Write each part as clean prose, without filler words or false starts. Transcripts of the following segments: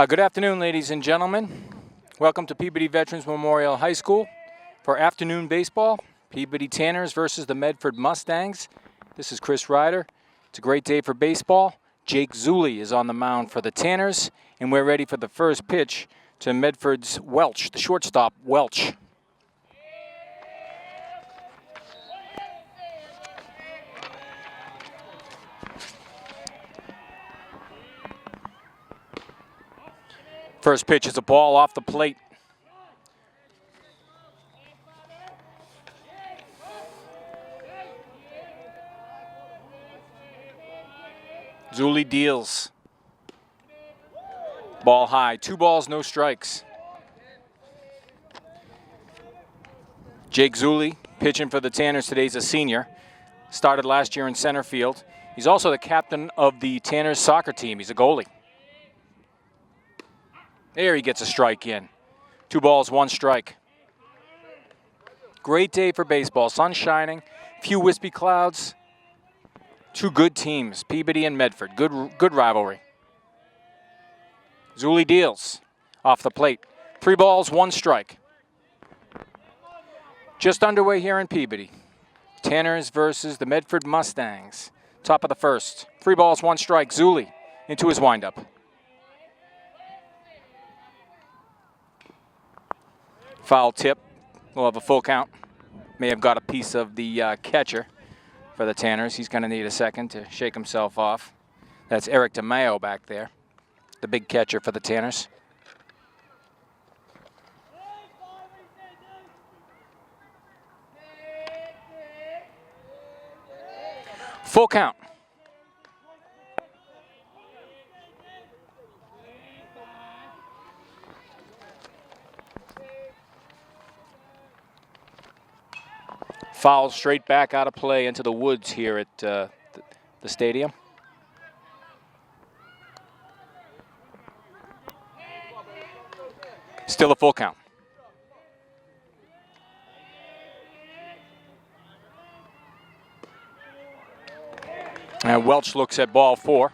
Good afternoon, ladies and gentlemen. Welcome to Peabody Veterans Memorial High School for afternoon baseball. Peabody Tanners versus the Medford Mustangs. This is Chris Ryder. It's a great day for baseball. Jake Zulli is on the mound for the Tanners, and we're ready for the first pitch to Medford's Welch, the shortstop, Welch. First pitch is a ball off the plate. Zulli deals. Ball high. 2 balls, no strikes. Jake Zulli, pitching for the Tanners today, is a senior. Started last year in center field. He's also the captain of the Tanners soccer team. He's a goalie. There he gets a strike in. 2 balls, 1 strike. Great day for baseball. Sun shining, few wispy clouds. 2 good teams, Peabody and Medford. Good rivalry. Zulli deals off the plate. 3 balls, 1 strike. Just underway here in Peabody. Tanners versus the Medford Mustangs. Top of the first. 3 balls, 1 strike. Zulli into his windup. Foul tip. We'll have a full count. May have got a piece of the catcher for the Tanners. He's going to need a second to shake himself off. That's Eric Demaio back there, the big catcher for the Tanners. Full count. Foul straight back out of play into the woods here at the stadium. Still a full count. And Welch looks at ball 4.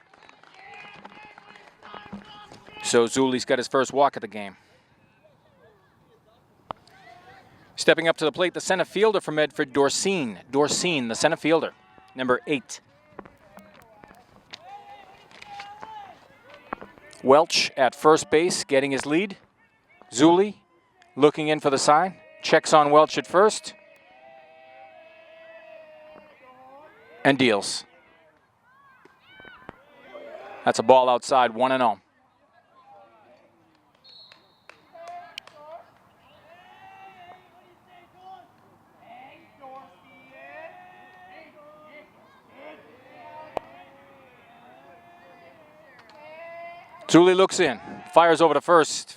So Zulli's got his first walk of the game. Stepping up to the plate, the center fielder for Medford, Doherty, the center fielder, number 8. Welch at first base, getting his lead. Zulli looking in for the sign. Checks on Welch at first. And deals. That's a ball outside, 1-0. Zulli looks in, fires over to first.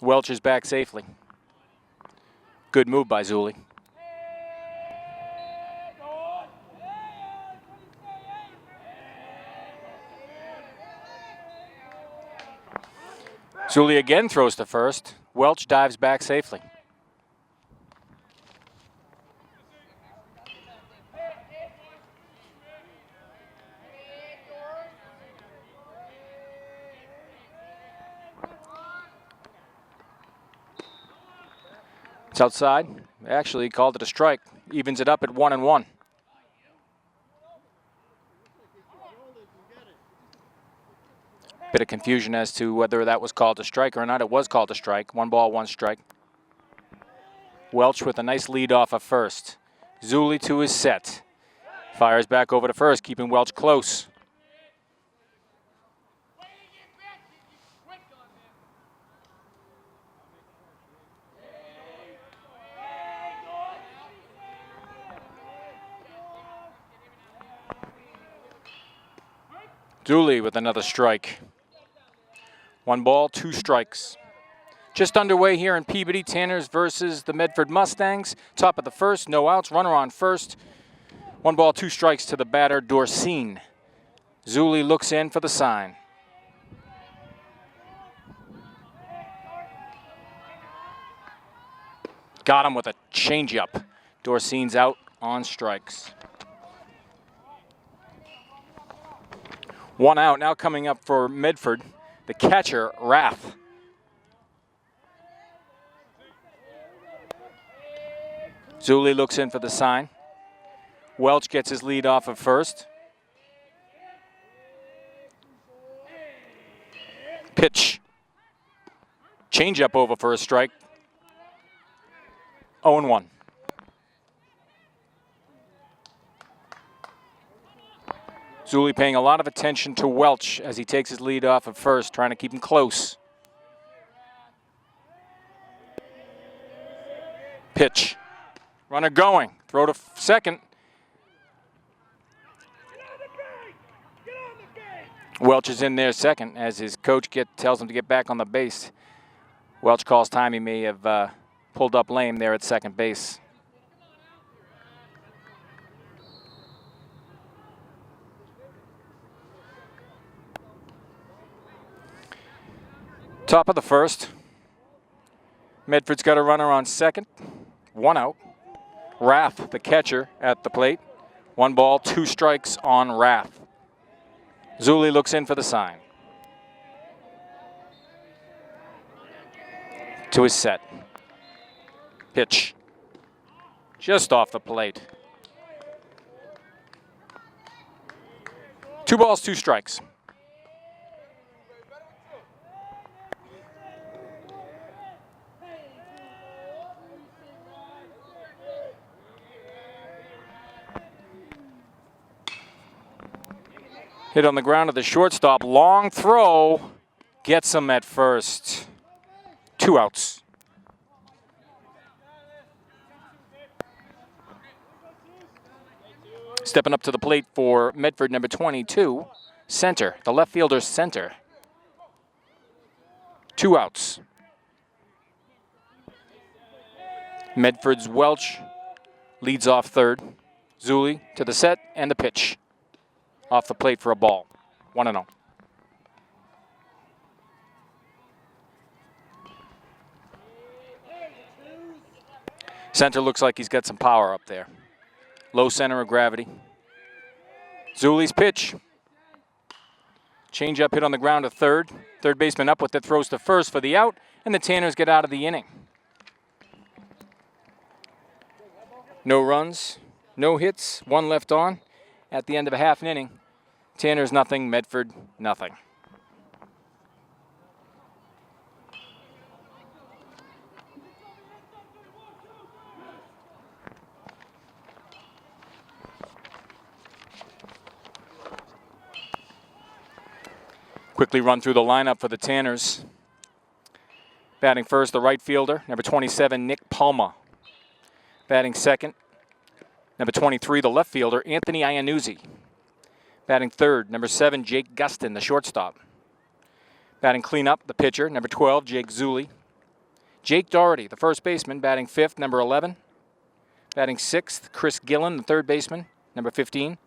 Welch is back safely. Good move by Zulli. Zulli again throws to first. Welch dives back safely. It's outside. Actually, he called it a strike. Evens it up at 1-1. Bit of confusion as to whether that was called a strike or not. It was called a strike. 1 ball, 1 strike. Welch with a nice lead off of first. Zulli to his set. Fires back over to first, keeping Welch close. Zulli with another strike. 1 ball, 2 strikes. Just underway here in Peabody, Tanners versus the Medford Mustangs. Top of the first, no outs, runner on first. 1 ball, 2 strikes to the batter, Doherty. Zuli looks in for the sign. Got him with a changeup. Doherty's out on strikes. 1 out. Now coming up for Medford, the catcher, Rath. Zuli looks in for the sign. Welch gets his lead off of first. Pitch. Changeup over for a strike. 0-1. Zuli paying a lot of attention to Welch as he takes his lead off of first, trying to keep him close. Pitch. Runner going. Throw to second. Welch is in there second as his coach tells him to get back on the base. Welch calls time. He may have pulled up lame there at second base. Top of the first. Medford's got a runner on second. 1 out. Rath, the catcher, at the plate. 1 ball, 2 strikes on Rath. Zuli looks in for the sign. To his set. Pitch. Just off the plate. 2 balls, 2 strikes. Hit on the ground to the shortstop. Long throw. Gets him at first. 2 outs. Stepping up to the plate for Medford, number 22, center, the left fielder center. 2 outs. Medford's Welch leads off third. Zuli to the set and the pitch. Off the plate for a ball. 1-0. Center looks like he's got some power up there. Low center of gravity. Zuli's pitch. Changeup hit on the ground to third. Third baseman up with it, throws to first for the out, and the Tanners get out of the inning. No runs, no hits, 1 left on. At the end of a half an inning, Tanners nothing, Medford nothing. Quickly run through the lineup for the Tanners. Batting first, the right fielder, number 27, Nick Palma. Batting second, number 23, the left fielder, Anthony Iannuzzi. Batting third, number 7, Jake Gustin, the shortstop. Batting cleanup, the pitcher, number 12, Jake Zuli. Jake Doherty, the first baseman, batting fifth, number 11. Batting sixth, Chris Gillen, the third baseman, number 15.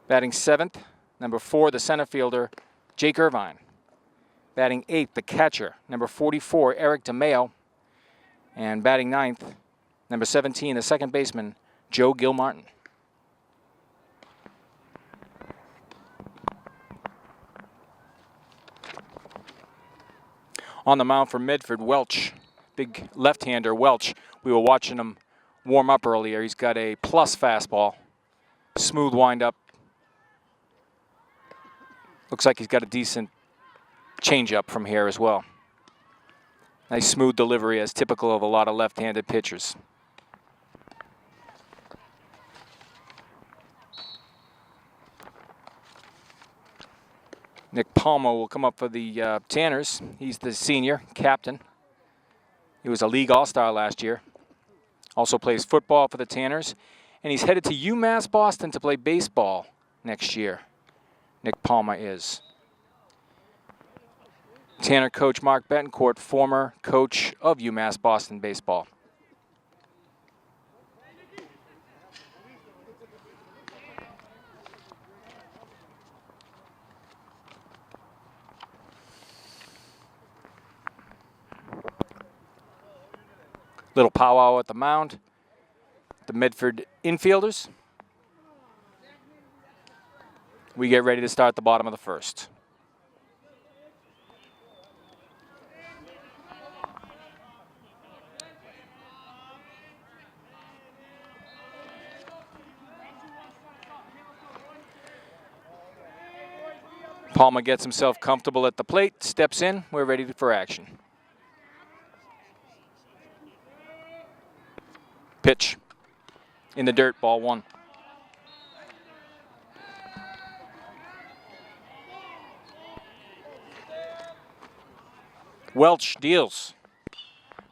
Batting seventh, number 4, the center fielder, Jake Irvine. Batting eighth, the catcher, number 44, Eric Demaio. And batting ninth, number 17, the second baseman, Joe Gilmartin. On the mound for Medford, Welch, big left-hander Welch. We were watching him warm up earlier. He's got a plus fastball, smooth windup. Looks like he's got a decent changeup from here as well. Nice smooth delivery, as typical of a lot of left-handed pitchers. Nick Palma will come up for the Tanners. He's the senior captain. He was a league all-star last year. Also plays football for the Tanners. And he's headed to UMass Boston to play baseball next year. Nick Palma is. Tanner coach Mark Betancourt, former coach of UMass Boston baseball. Little powwow at the mound. The Medford infielders. We get ready to start the bottom of the first. Palmer gets himself comfortable at the plate, steps in, we're ready for action. Pitch. In the dirt, ball one. Welch deals.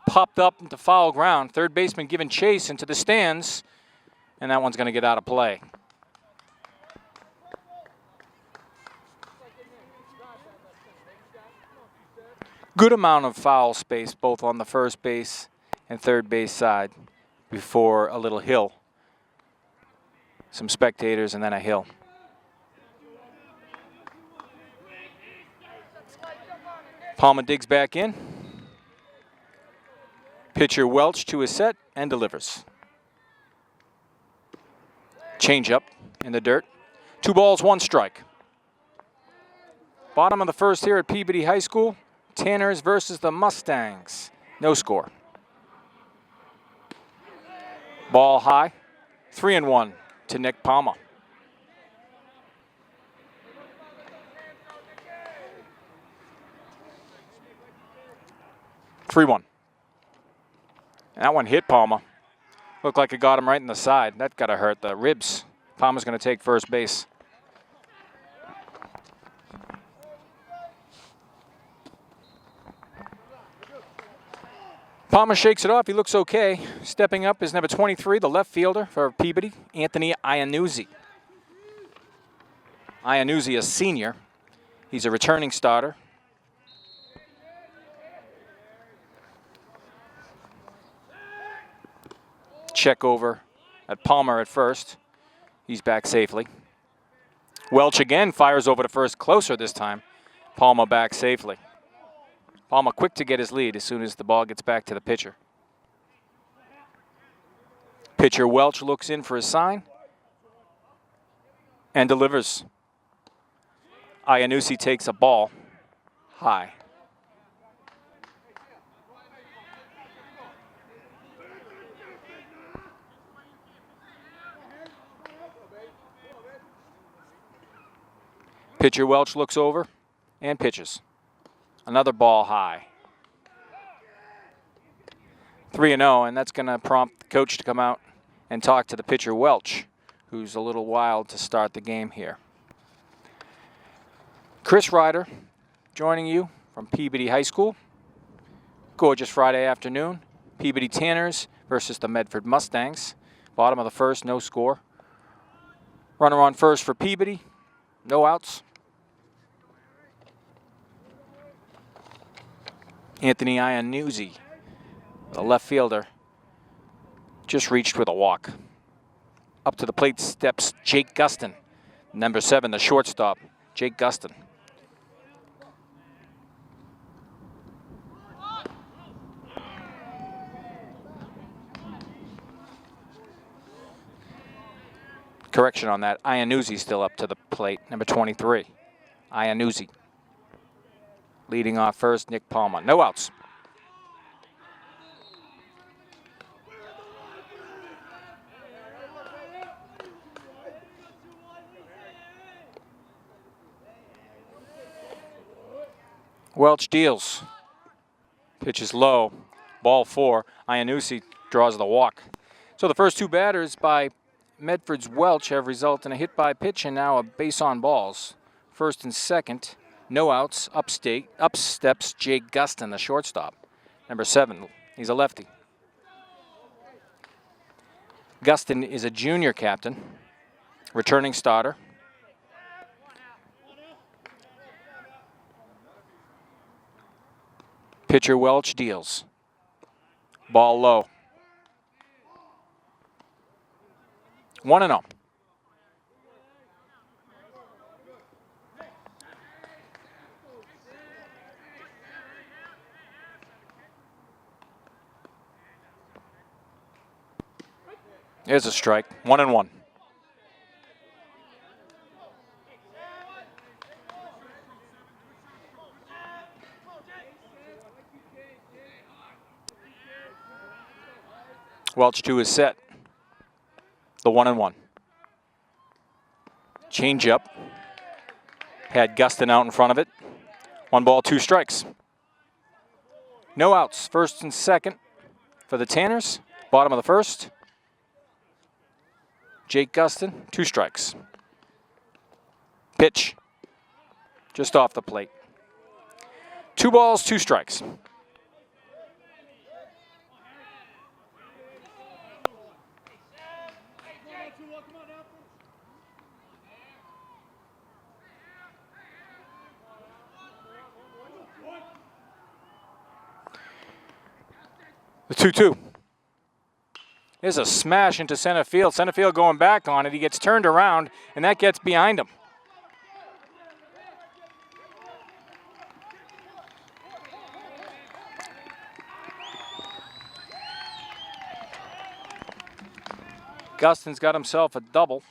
Popped up into foul ground. Third baseman giving chase into the stands, and that one's going to get out of play. Good amount of foul space both on the first base and third base side before a little hill. Some spectators and then a hill. Palmer digs back in. Pitcher Welch to his set and delivers. Changeup in the dirt. 2 balls, 1 strike. Bottom of the first here at Peabody High School. Tanners versus the Mustangs. No score. Ball high. 3-1 to Nick Palmer. That one hit Palmer. Looked like it got him right in the side. That gotta hurt the ribs. Palmer's gonna take first base. Palmer shakes it off. He looks okay. Stepping up is number 23, the left fielder for Peabody, Anthony Iannuzzi. Iannuzzi, a senior. He's a returning starter. Check over at Palmer at first. He's back safely. Welch again fires over to first, closer this time. Palmer back safely. Palmer quick to get his lead as soon as the ball gets back to the pitcher. Pitcher Welch looks in for a sign and delivers. Iannuzzi takes a ball high. Pitcher Welch looks over and pitches. Another ball high. 3-0, and that's going to prompt the coach to come out and talk to the pitcher Welch, who's a little wild to start the game here. Chris Ryder joining you from Peabody High School. Gorgeous Friday afternoon. Peabody Tanners versus the Medford Mustangs. Bottom of the first, no score. Runner on first for Peabody. No outs. Anthony Iannuzzi, the left fielder, just reached with a walk. Up to the plate steps Jake Gustin, number 7, the shortstop, Jake Gustin. Correction on that, Iannuzzi still up to the plate, number 23, Iannuzzi. Leading off first, Nick Palmer. No outs. Welch deals. Pitch is low. Ball 4. Iannuzzi draws the walk. So the first 2 batters by Medford's Welch have resulted in a hit by pitch and now a base on balls. First and second. No outs. Up steps Jake Gustin, the shortstop. Number 7. He's a lefty. Gustin is a junior captain, returning starter. Pitcher Welch deals. Ball low. 1-0. There's a strike. 1-1. Welch to his set. The 1-1. Change up. Had Gustin out in front of it. 1 ball, 2 strikes. No outs. First and second for the Tanners. Bottom of the first. Jake Gustin, 2 strikes. Pitch. Just off the plate. 2 balls, 2 strikes. The 2-2. There's a smash into center field. Center field going back on it. He gets turned around, and that gets behind him. Gustin's got himself a double.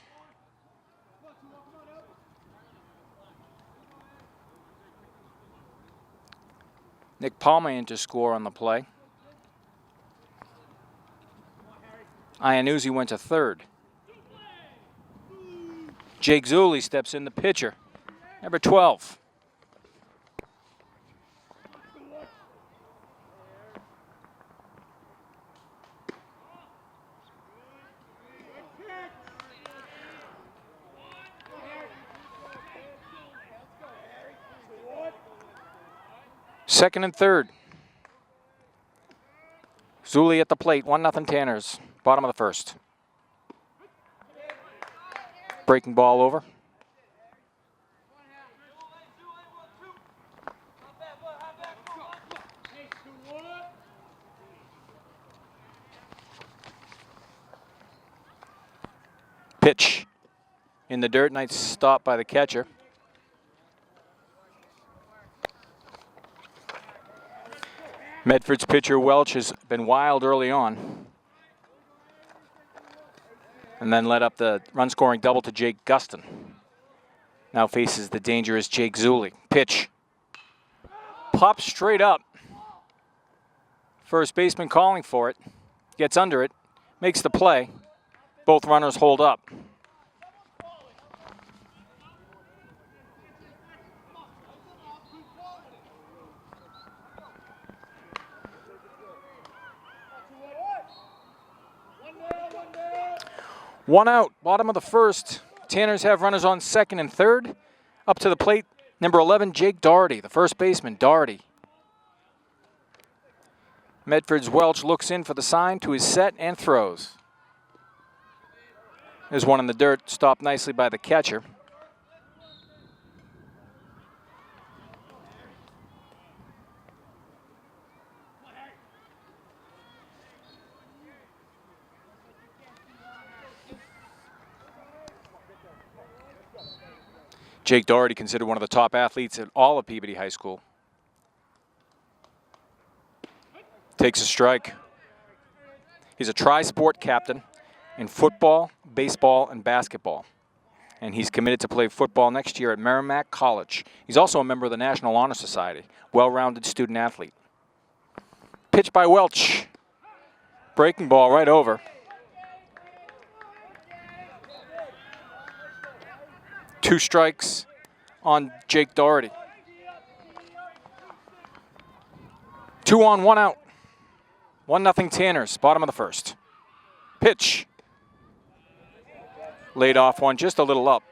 Nick Palmer in to score on the play. Iannuzzi went to third. Jake Zulli steps in, the pitcher, number 12. Second and third. Zulli at the plate, 1-0 Tanners. Bottom of the first. Breaking ball over. Pitch in the dirt. Nice stop by the catcher. Medford's pitcher Welch has been wild early on, and then led up the run-scoring double to Jake Gustin. Now faces the dangerous Jake Zulli. Pitch. Pops straight up. First baseman calling for it. Gets under it. Makes the play. Both runners hold up. One out, bottom of the first. Tanners have runners on second and third. Up to the plate, number 11, Jake Doherty, the first baseman, Doherty. Medford's Welch looks in for the sign to his set and throws. There's one in the dirt, stopped nicely by the catcher. Jake Doherty, considered one of the top athletes at all of Peabody High School. Takes a strike. He's a tri-sport captain in football, baseball, and basketball. And he's committed to play football next year at Merrimack College. He's also a member of the National Honor Society. Well-rounded student athlete. Pitch by Welch. Breaking ball right over. Two strikes on Jake Doherty. 2 on, 1 out. 1-0 Tanners, bottom of the first. Pitch. Laid off one, just a little up.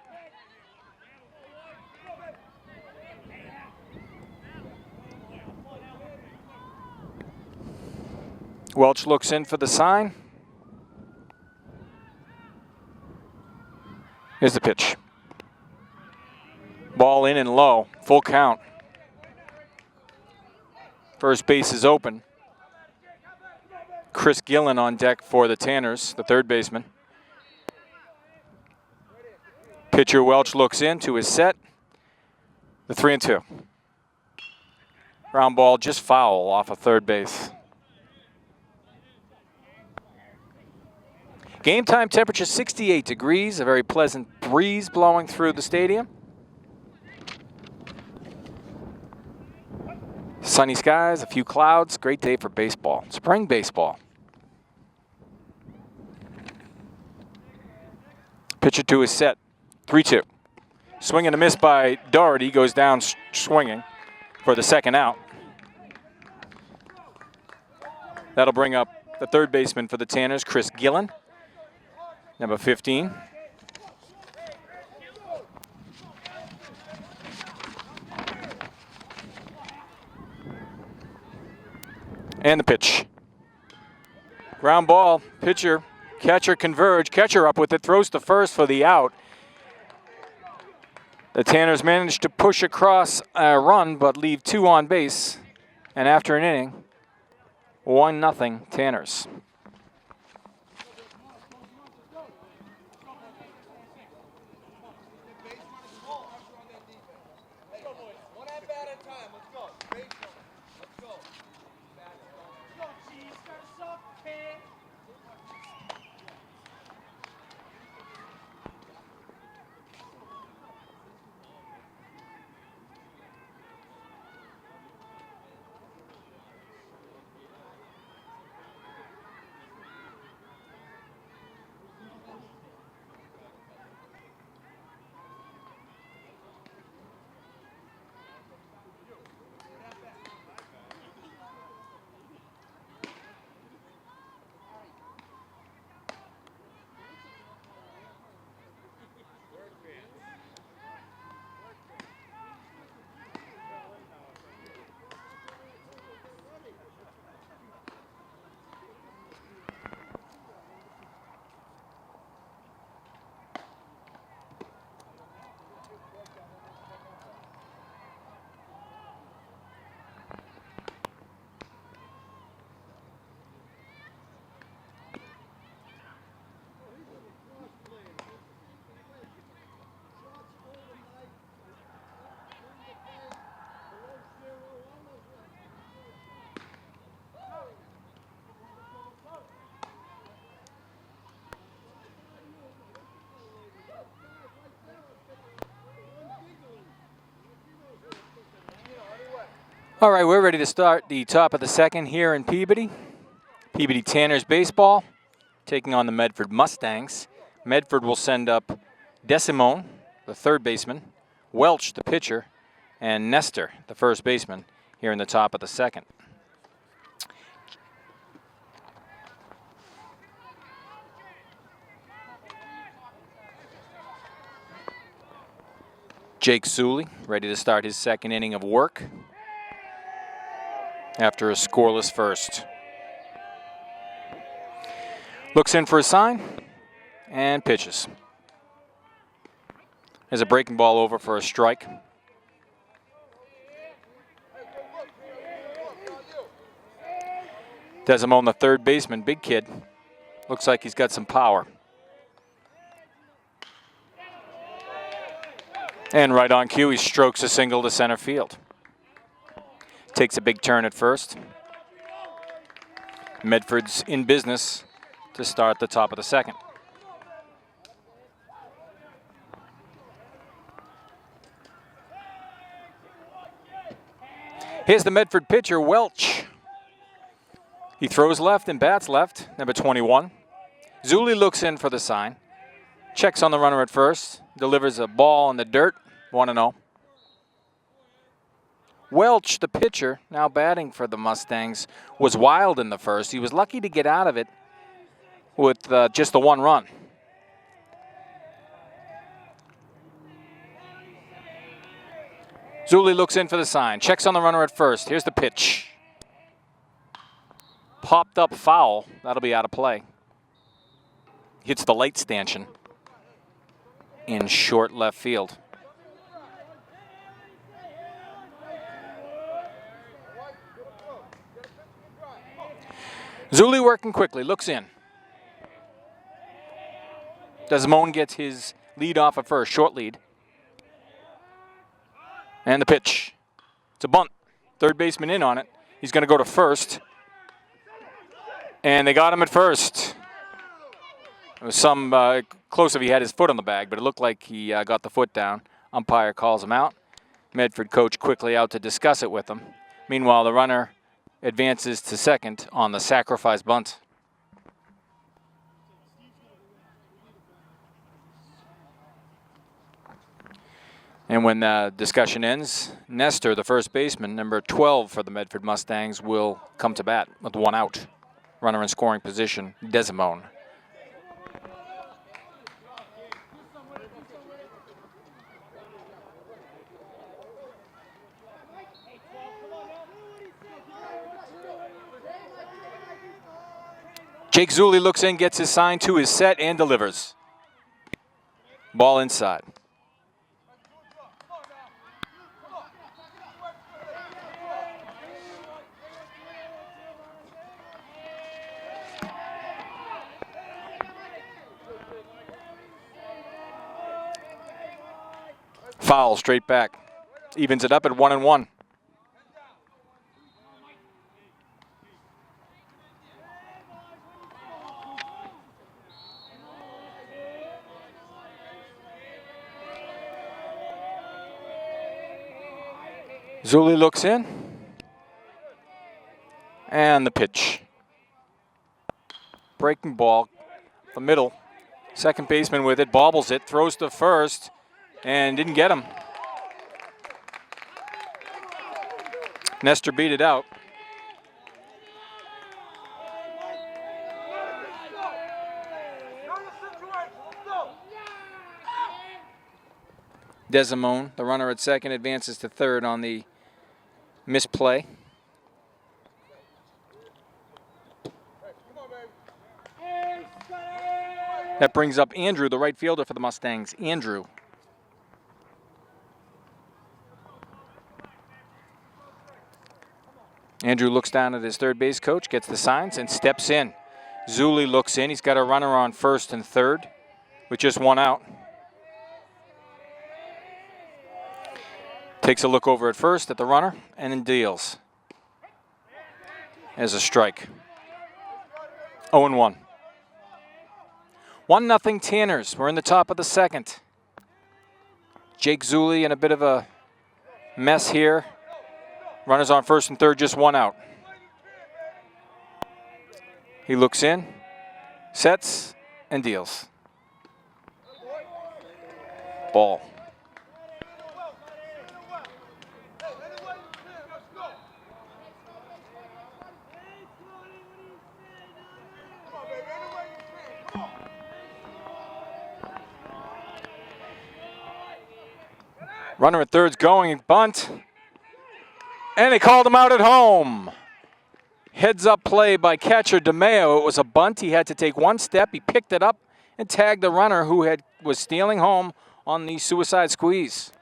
Welch looks in for the sign. Here's the pitch. Ball in and low, full count. First base is open. Chris Gillen on deck for the Tanners, the third baseman. Pitcher Welch looks in to his set. The 3-2. Ground ball just foul off of third base. Game time temperature 68 degrees, a very pleasant breeze blowing through the stadium. Sunny skies, a few clouds, great day for baseball, spring baseball. Pitcher to his set, 3-2. Swing and a miss by Doherty, goes down swinging for the second out. That'll bring up the third baseman for the Tanners, Chris Gillen, number 15. And the pitch. Ground ball, pitcher, catcher converge, catcher up with it, throws to first for the out. The Tanners managed to push across a run, but leave 2 on base. And after an inning, 1-0 Tanners. All right, we're ready to start the top of the second here in Peabody. Peabody Tanners baseball taking on the Medford Mustangs. Medford will send up Desimone, the third baseman, Welch, the pitcher, and Nestor, the first baseman, here in the top of the second. Jake Suley ready to start his second inning of work after a scoreless first. Looks in for a sign and pitches. There's a breaking ball over for a strike. Desimone, the third baseman, big kid. Looks like he's got some power. And right on cue, he strokes a single to center field. Takes a big turn at first. Medford's in business to start the top of the second. Here's the Medford pitcher, Welch. He throws left and bats left, number 21. Zuli looks in for the sign. Checks on the runner at first. Delivers a ball in the dirt, 1-0. Welch, the pitcher, now batting for the Mustangs, was wild in the first. He was lucky to get out of it with just the one run. Zuli looks in for the sign. Checks on the runner at first. Here's the pitch. Popped up foul. That'll be out of play. Hits the light stanchion in short left field. Zuli working quickly, looks in. Demaio gets his lead off at first, short lead. And the pitch. It's a bunt. Third baseman in on it. He's going to go to first. And they got him at first. It was some close if he had his foot on the bag, but it looked like he got the foot down. Umpire calls him out. Medford coach quickly out to discuss it with him. Meanwhile, the runner advances to second on the sacrifice bunt. And when the discussion ends, Nestor, the first baseman, number 12 for the Medford Mustangs, will come to bat with one out. Runner in scoring position, Demaio. Jake Zuli looks in, gets his sign, to his set, and delivers. Ball inside. Foul straight back. Evens it up at 1-1. Zuli looks in. And the pitch. Breaking ball, the middle. Second baseman with it, bobbles it, throws to first, and didn't get him. Nestor beat it out. Demaio, the runner at second, advances to third on the misplay. That brings up Andrew, the right fielder for the Mustangs. Andrew. Andrew looks down at his third base coach, gets the signs, and steps in. Zuli looks in. He's got a runner on first and third with just one out. Takes a look over at first at the runner and then deals as a strike. 0-1. 1-0 Tanners. We're in the top of the second. Jake Zuli in a bit of a mess here. Runners on first and third, just one out. He looks in, sets, and deals. Ball. Runner at third's going, bunt. And they called him out at home. Heads up play by catcher Demaio. It was a bunt. He had to take one step. He picked it up and tagged the runner who was stealing home on the suicide squeeze.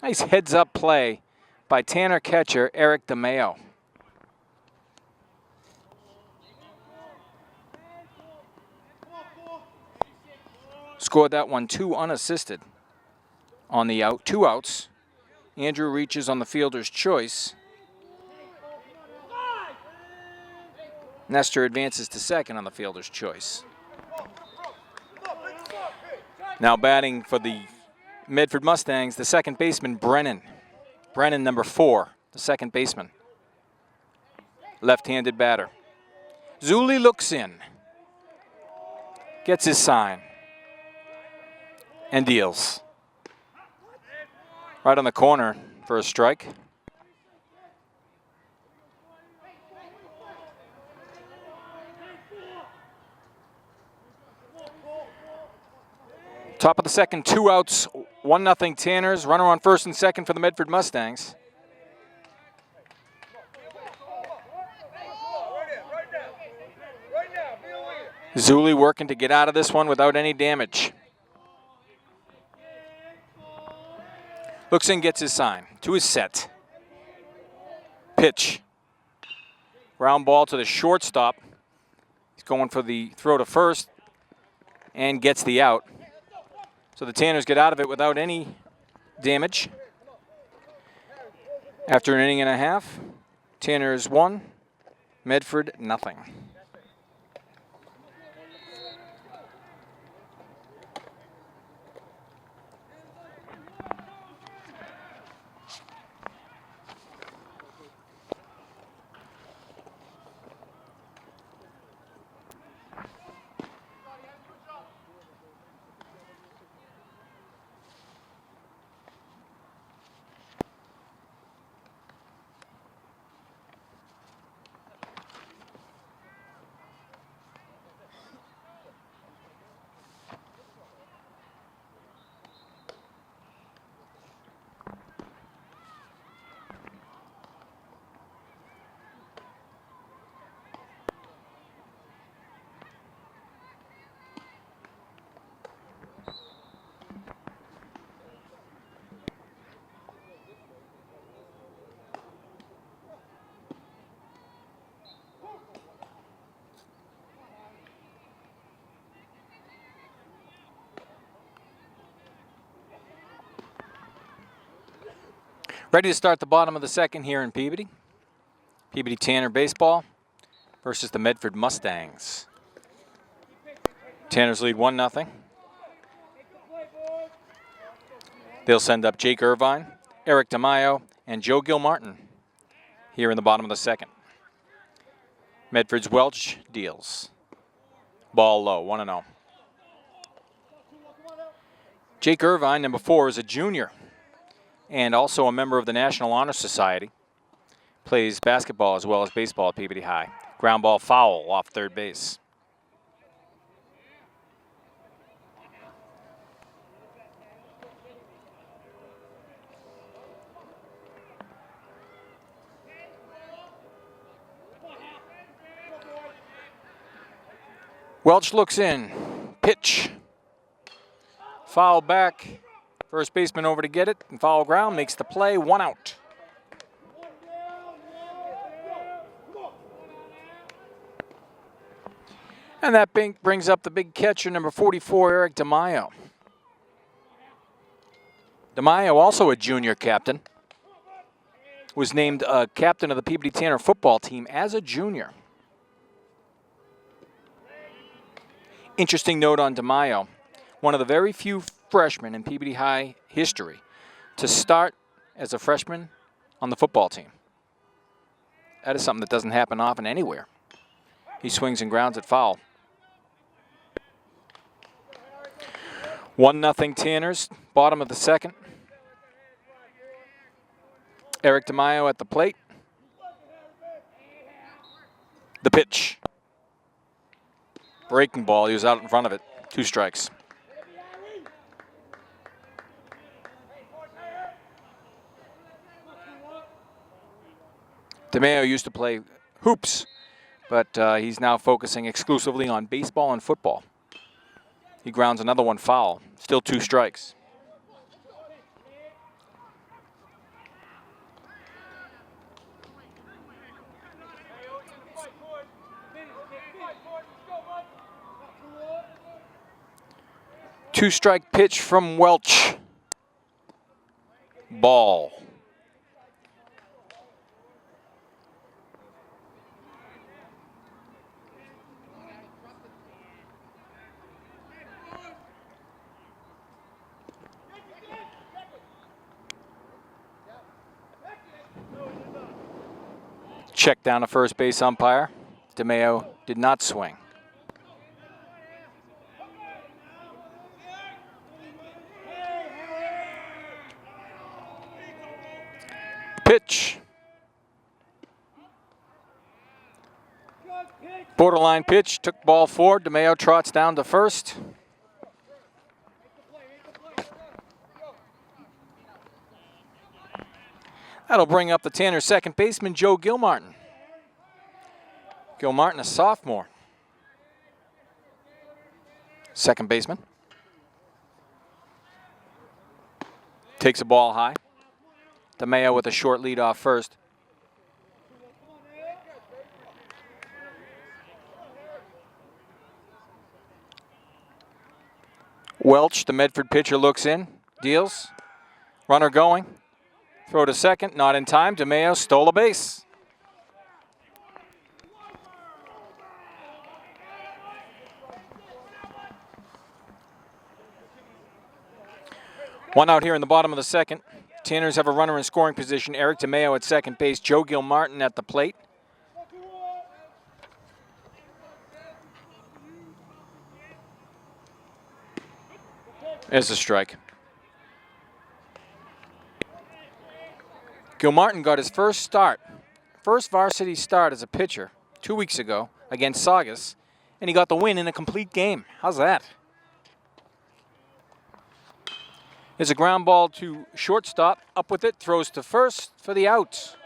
Nice heads up play by Tanner catcher Eric Demaio. Scored that one 2 unassisted. On the out, 2 outs. Andrew reaches on the fielder's choice. Nestor advances to second on the fielder's choice. Now batting for the Medford Mustangs, the second baseman, Brennan. Brennan, number 4, the second baseman. Left-handed batter. Zuli looks in. Gets his sign. And deals. Right on the corner for a strike. Top of the second, 2 outs, 1-0 Tanners. Runner on first and second for the Medford Mustangs. Zuli working to get out of this one without any damage. Looks in, gets his sign. To his set. Pitch. Ground ball to the shortstop. going for the throw to first and gets the out. So the Tanners get out of it without any damage. After an inning and a half, Tanners 1, Medford nothing. Ready to start the bottom of the second here in Peabody. Peabody Tanner baseball versus the Medford Mustangs. Tanners lead 1-0. They'll send up Jake Irvine, Eric Demaio, and Joe Gilmartin here in the bottom of the second. Medford's Welch deals. Ball low, 1-0. Jake Irvine, number 4, is a junior and also a member of the National Honor Society. Plays basketball as well as baseball at Peabody High. Ground ball foul off third base. Welch looks in. Pitch. Foul back. First baseman over to get it, and foul ground, makes the play, 1 out. And that brings up the big catcher, number 44, Eric Demaio. Demaio, also a junior captain, was named captain of the Peabody Tanner football team as a junior. Interesting note on Demaio, one of the very few freshman in Peabody High history to start as a freshman on the football team. That is something that doesn't happen often anywhere. He swings and grounds at foul. 1-0 Tanners, bottom of the second. Eric Demaio at the plate. The pitch. Breaking ball, he was out in front of it. 2 strikes. Demaio used to play hoops, but he's now focusing exclusively on baseball and football. He grounds another one foul. Still 2 strikes. Two-strike pitch from Welch. Ball. Check down to first base umpire. Demaio did not swing. Pitch. Borderline pitch, took ball forward. Demaio trots down to first. That'll bring up the Tanner second baseman, Joe Gilmartin. Gilmartin, a sophomore. Second baseman. Takes a ball high. Demaio with a short lead off first. Welch, the Medford pitcher, looks in, deals. Runner going. Throw to second, not in time. Demaio stole a base. One out here in the bottom of the second. Tanners have a runner in scoring position. Eric Demaio at second base. Joe Gilmartin at the plate. There's a strike. Gilmartin got his first varsity start as a pitcher 2 weeks ago against Saugus, and he got the win in a complete game. How's that? There's a ground ball to shortstop. Up with it, throws to first for the out.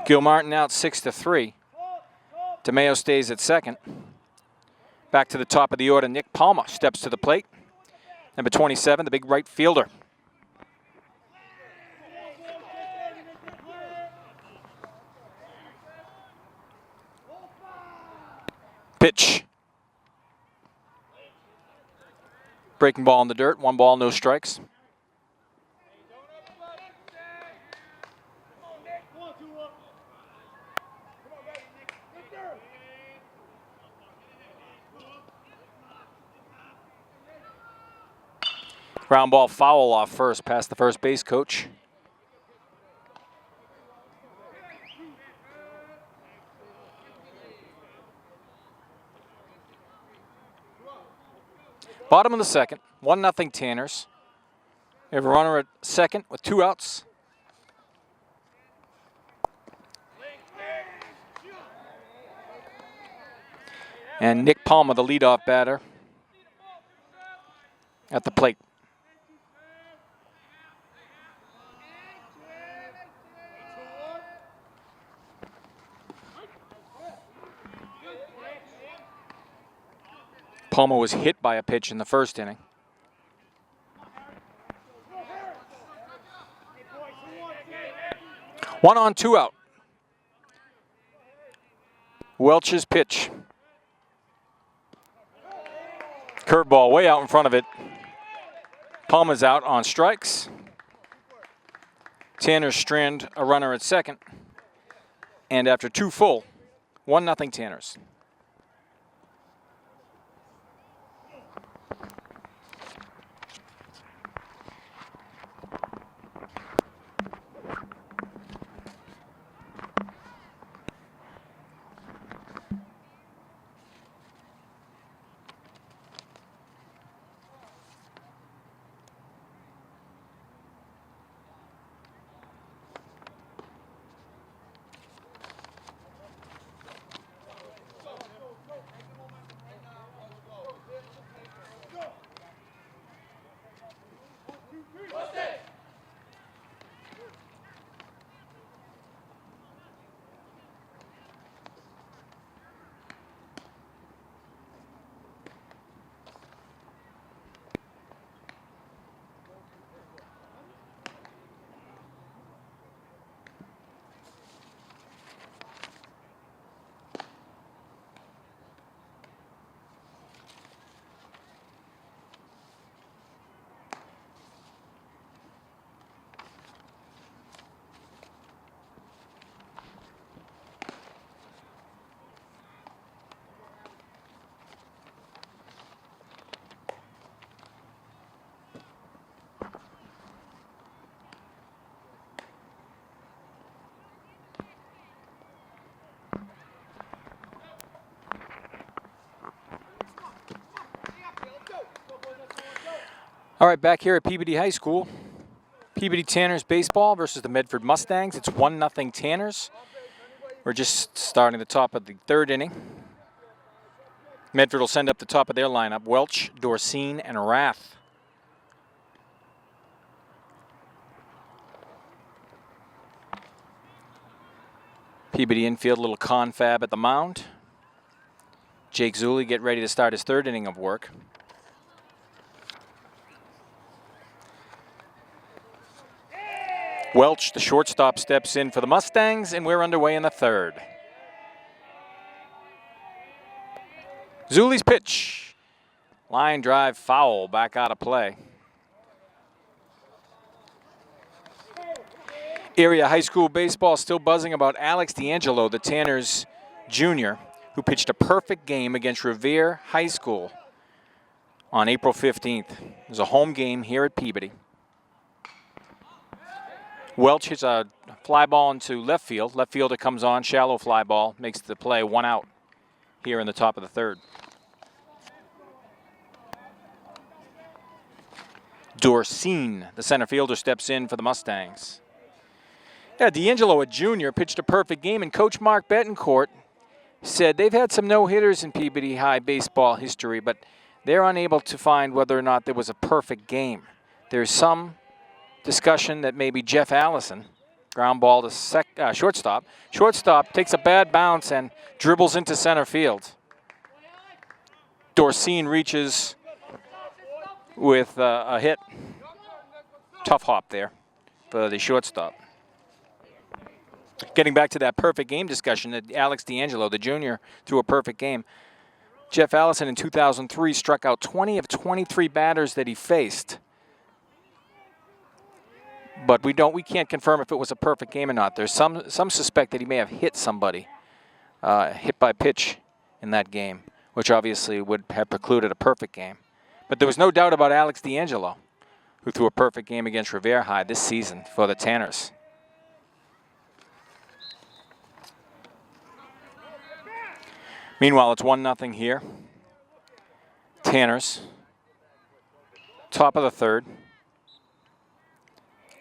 Gilmartin out 6-3. Demaio stays at second. Back to the top of the order, Nick Palmer steps to the plate. Number 27, the big right fielder. Pitch. Breaking ball in the dirt, 1 ball, no strikes. Ground ball foul off first, past the first base coach. Bottom of the second, 1-0 Tanners. We have a runner at second with 2 outs. And Nick Palmer, the leadoff batter, at the plate. Palmer was hit by a pitch in the first inning. One on, 2 out. Welch's pitch. Curveball way out in front of it. Palmer's out on strikes. Tanners strand a runner at second. And after 2 full, 1-0 Tanners. All right, back here at Peabody High School. Peabody Tanners baseball versus the Medford Mustangs. It's 1-0 Tanners. We're just starting the top of the 3rd inning. Medford will send up the top of their lineup. Welch, Dorsine, and Rath. Peabody infield, little confab at the mound. Jake Zulli get ready to start his 3rd inning of work. Welch, the shortstop, steps in for the Mustangs, and we're underway in the 3rd. Zuli's pitch. Line drive foul, back out of play. Area high school baseball still buzzing about Alex D'Angelo, the Tanners junior, who pitched a perfect game against Revere High School on April 15th. It was a home game here at Peabody. Welch hits a fly ball into left field. Left fielder comes on, shallow fly ball, makes the play, 1 out here in the top of the third. Doherty, the center fielder, steps in for the Mustangs. Yeah, D'Angelo, a junior, pitched a perfect game, and Coach Mark Betancourt said they've had some no-hitters in Peabody High baseball history, but they're unable to find whether or not there was a perfect game. There's some discussion that maybe Jeff Allison, ground ball to shortstop. Shortstop takes a bad bounce and dribbles into center field. Doherty reaches with a hit. Tough hop there for the shortstop. Getting back to that perfect game discussion, that Alex D'Angelo, the junior, threw a perfect game. Jeff Allison in 2003 struck out 20 of 23 batters that he faced. But we can't confirm if it was a perfect game or not. There's some suspect that he may have hit somebody, hit by pitch in that game, which obviously would have precluded a perfect game. But there was no doubt about Alex D'Angelo, who threw a perfect game against Revere High this season for the Tanners. Meanwhile, it's 1-0 here. Tanners, top of the third.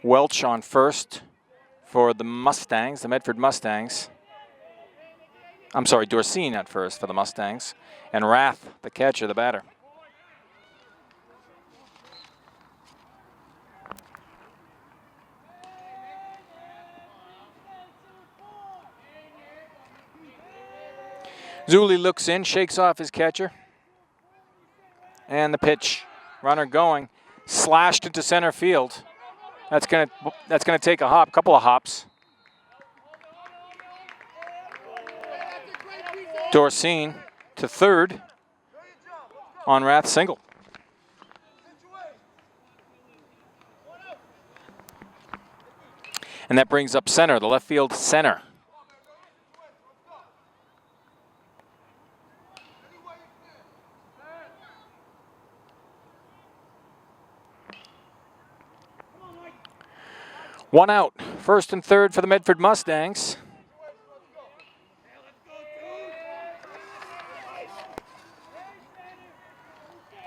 Welch on first for the Mustangs, the Medford Mustangs. I'm sorry, Doherty at first for the Mustangs. And Rath, the catcher, the batter. Zuli looks in, shakes off his catcher. And the pitch, runner going, slashed into center field. That's gonna take a hop, couple of hops. Doherty to third on Rath's single. And that brings up center, the left field center. One out, first and third for the Medford Mustangs.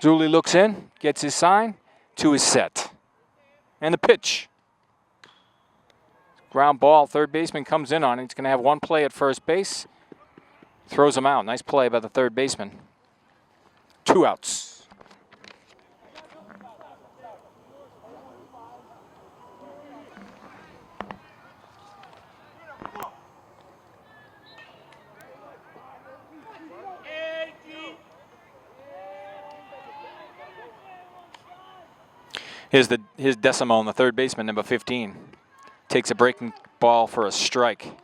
Zuli looks in, gets his sign, to his set. And the pitch. Ground ball, third baseman comes in on it. He's going to have one play at first base. Throws him out. Nice play by the third baseman. 2 outs. Here's Decimo, the third baseman, number 15. Takes a breaking ball for a strike.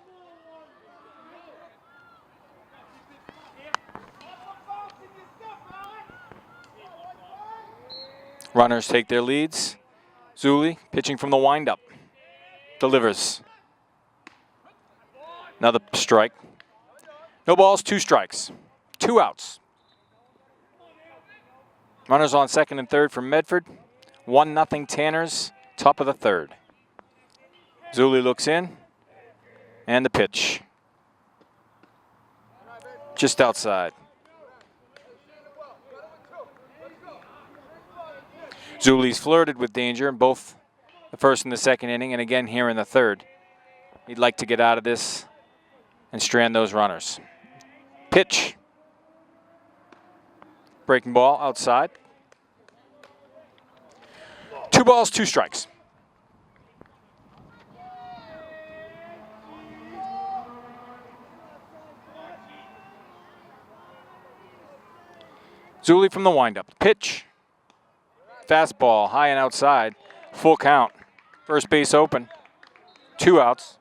Runners take their leads. Zuli pitching from the windup. Delivers. Another strike. No balls, 2 strikes. 2 outs. Runners on second and third for Medford. 1-0 Tanners, top of the third. Zuli looks in, and the pitch. Just outside. Zuli's flirted with danger in both the first and the second inning, and again here in the third. He'd like to get out of this and strand those runners. Pitch. Breaking ball outside. 2 balls, 2 strikes. Zuli from the windup. Pitch. Fastball, high and outside. Full count. First base open. 2 outs.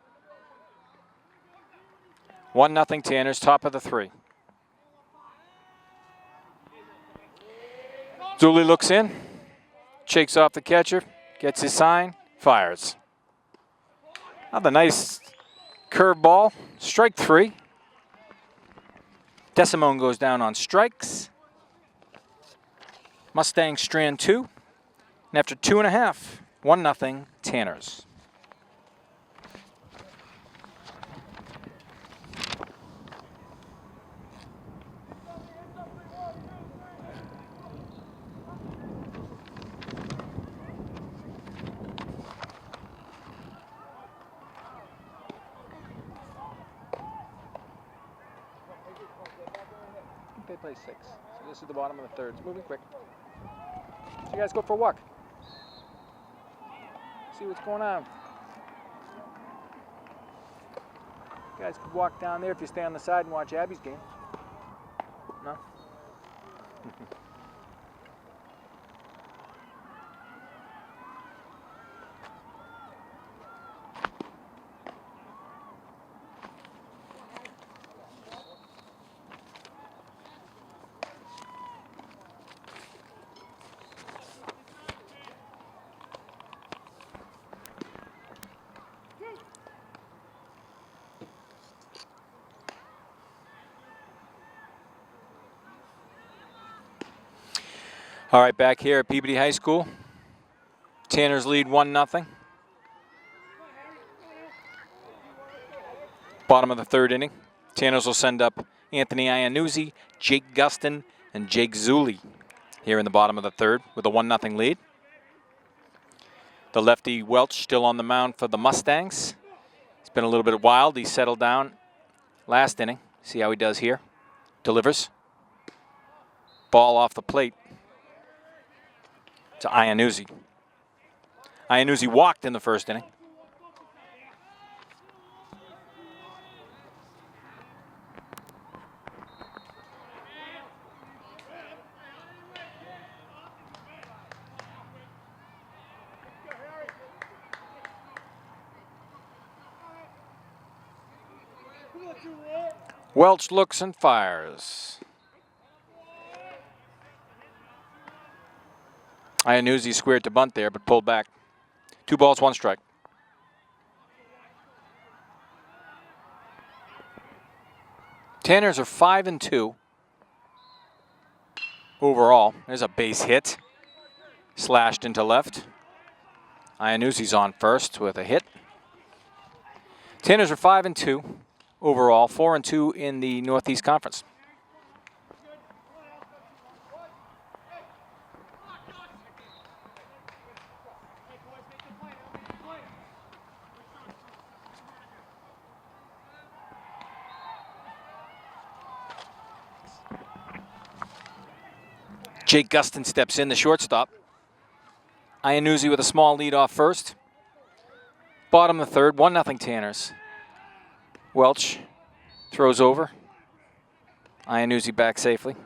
1-0 Tanners, top of the 3. Dooley looks in, shakes off the catcher, gets his sign, fires. Another nice curveball, strike 3. Desimone goes down on strikes. Mustangs strand 2. And after 2.5, 1-0 Tanners. They play 6. So this is the bottom of the third. It's moving quick. So you guys go for a walk. See what's going on. You guys could walk down there if you stay on the side and watch Abby's game. No? All right, back here at Peabody High School. Tanners lead 1-0. Bottom of the third inning. Tanners will send up Anthony Iannuzzi, Jake Gustin, and Jake Zulli here in the bottom of the third with a 1-0 lead. The lefty Welch still on the mound for the Mustangs. It's been a little bit wild. He settled down last inning. See how he does here. Delivers. Ball off the plate to Iannuzzi. Iannuzzi walked in the first inning. Welch looks and fires. Iannuzzi squared to bunt there, but pulled back. 2 balls, 1 strike. Tanners are 5-2 overall. There's a base hit. Slashed into left. Iannuzzi's on first with a hit. Tanners are 5-2 overall, 4-2 in the Northeast Conference. Jake Gustin steps in, the shortstop. Iannuzzi with a small lead off first. Bottom of the third, 1-0 Tanners. Welch throws over. Iannuzzi back safely.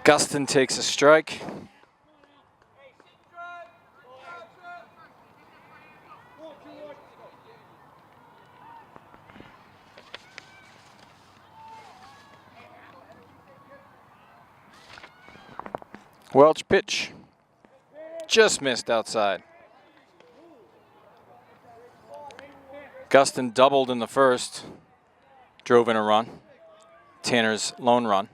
Gustin takes a strike. Welch pitch. Just missed outside. Gustin doubled in the first. Drove in a run. Tanner's lone run.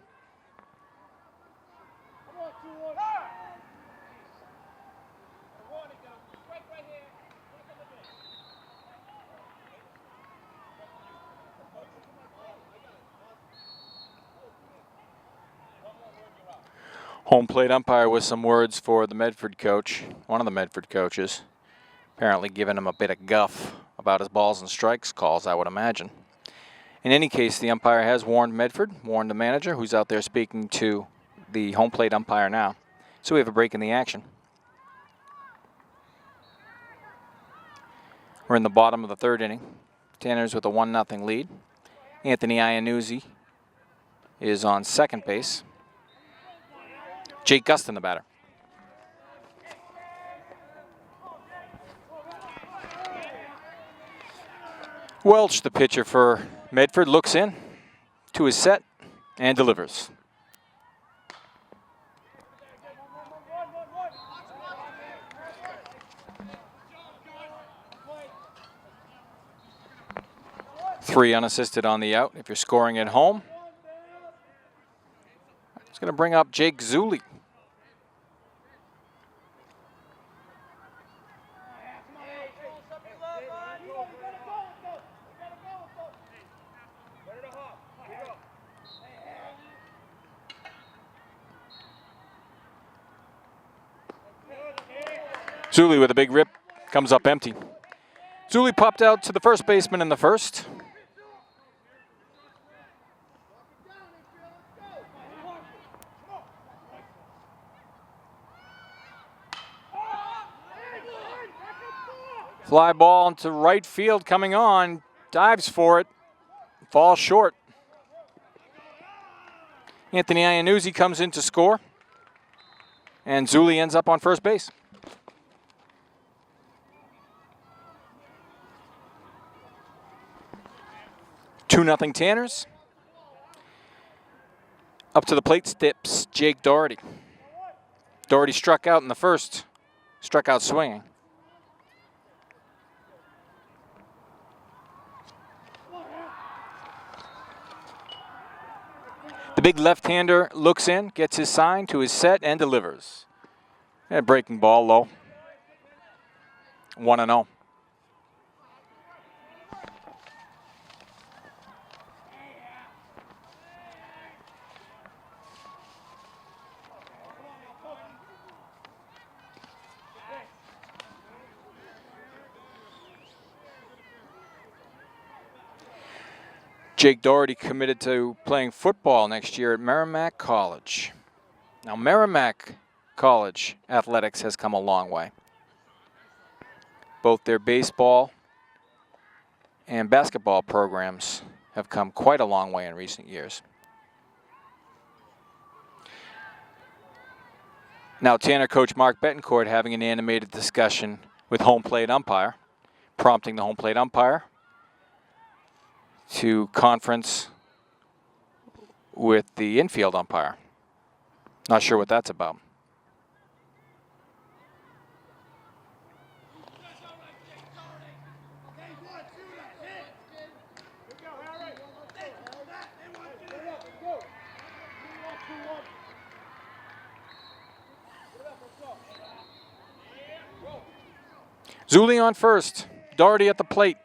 Home plate umpire with some words for the Medford coach, one of the Medford coaches. Apparently giving him a bit of guff about his balls and strikes calls, I would imagine. In any case, the umpire has warned Medford, warned the manager, who's out there speaking to the home plate umpire now. So we have a break in the action. We're in the bottom of the third inning. Tanners with a 1-0 lead. Anthony Iannuzzi is on second base. Jake Gustin, the batter. Welch, the pitcher for Medford, looks in to his set and delivers. Three unassisted on the out. If you're scoring at home, it's going to bring up Jake Zulli. Zulli with a big rip, comes up empty. Zulli popped out to the first baseman in the first. Fly ball into right field coming on, dives for it, falls short. Anthony Iannuzzi comes in to score, and Zulli ends up on first base. 2-0 Tanners. Up to the plate steps Jake Doherty. Doherty struck out in the first, struck out swinging. The big left-hander looks in, gets his sign to his set, and delivers. And a breaking ball low. 1-0. Jake Doherty committed to playing football next year at Merrimack College. Now, Merrimack College athletics has come a long way. Both their baseball and basketball programs have come quite a long way in recent years. Now, Tanner coach Mark Betancourt having an animated discussion with home plate umpire, prompting the home plate umpire to conference with the infield umpire. Not sure what that's about. Zulli on first, Doherty at the plate.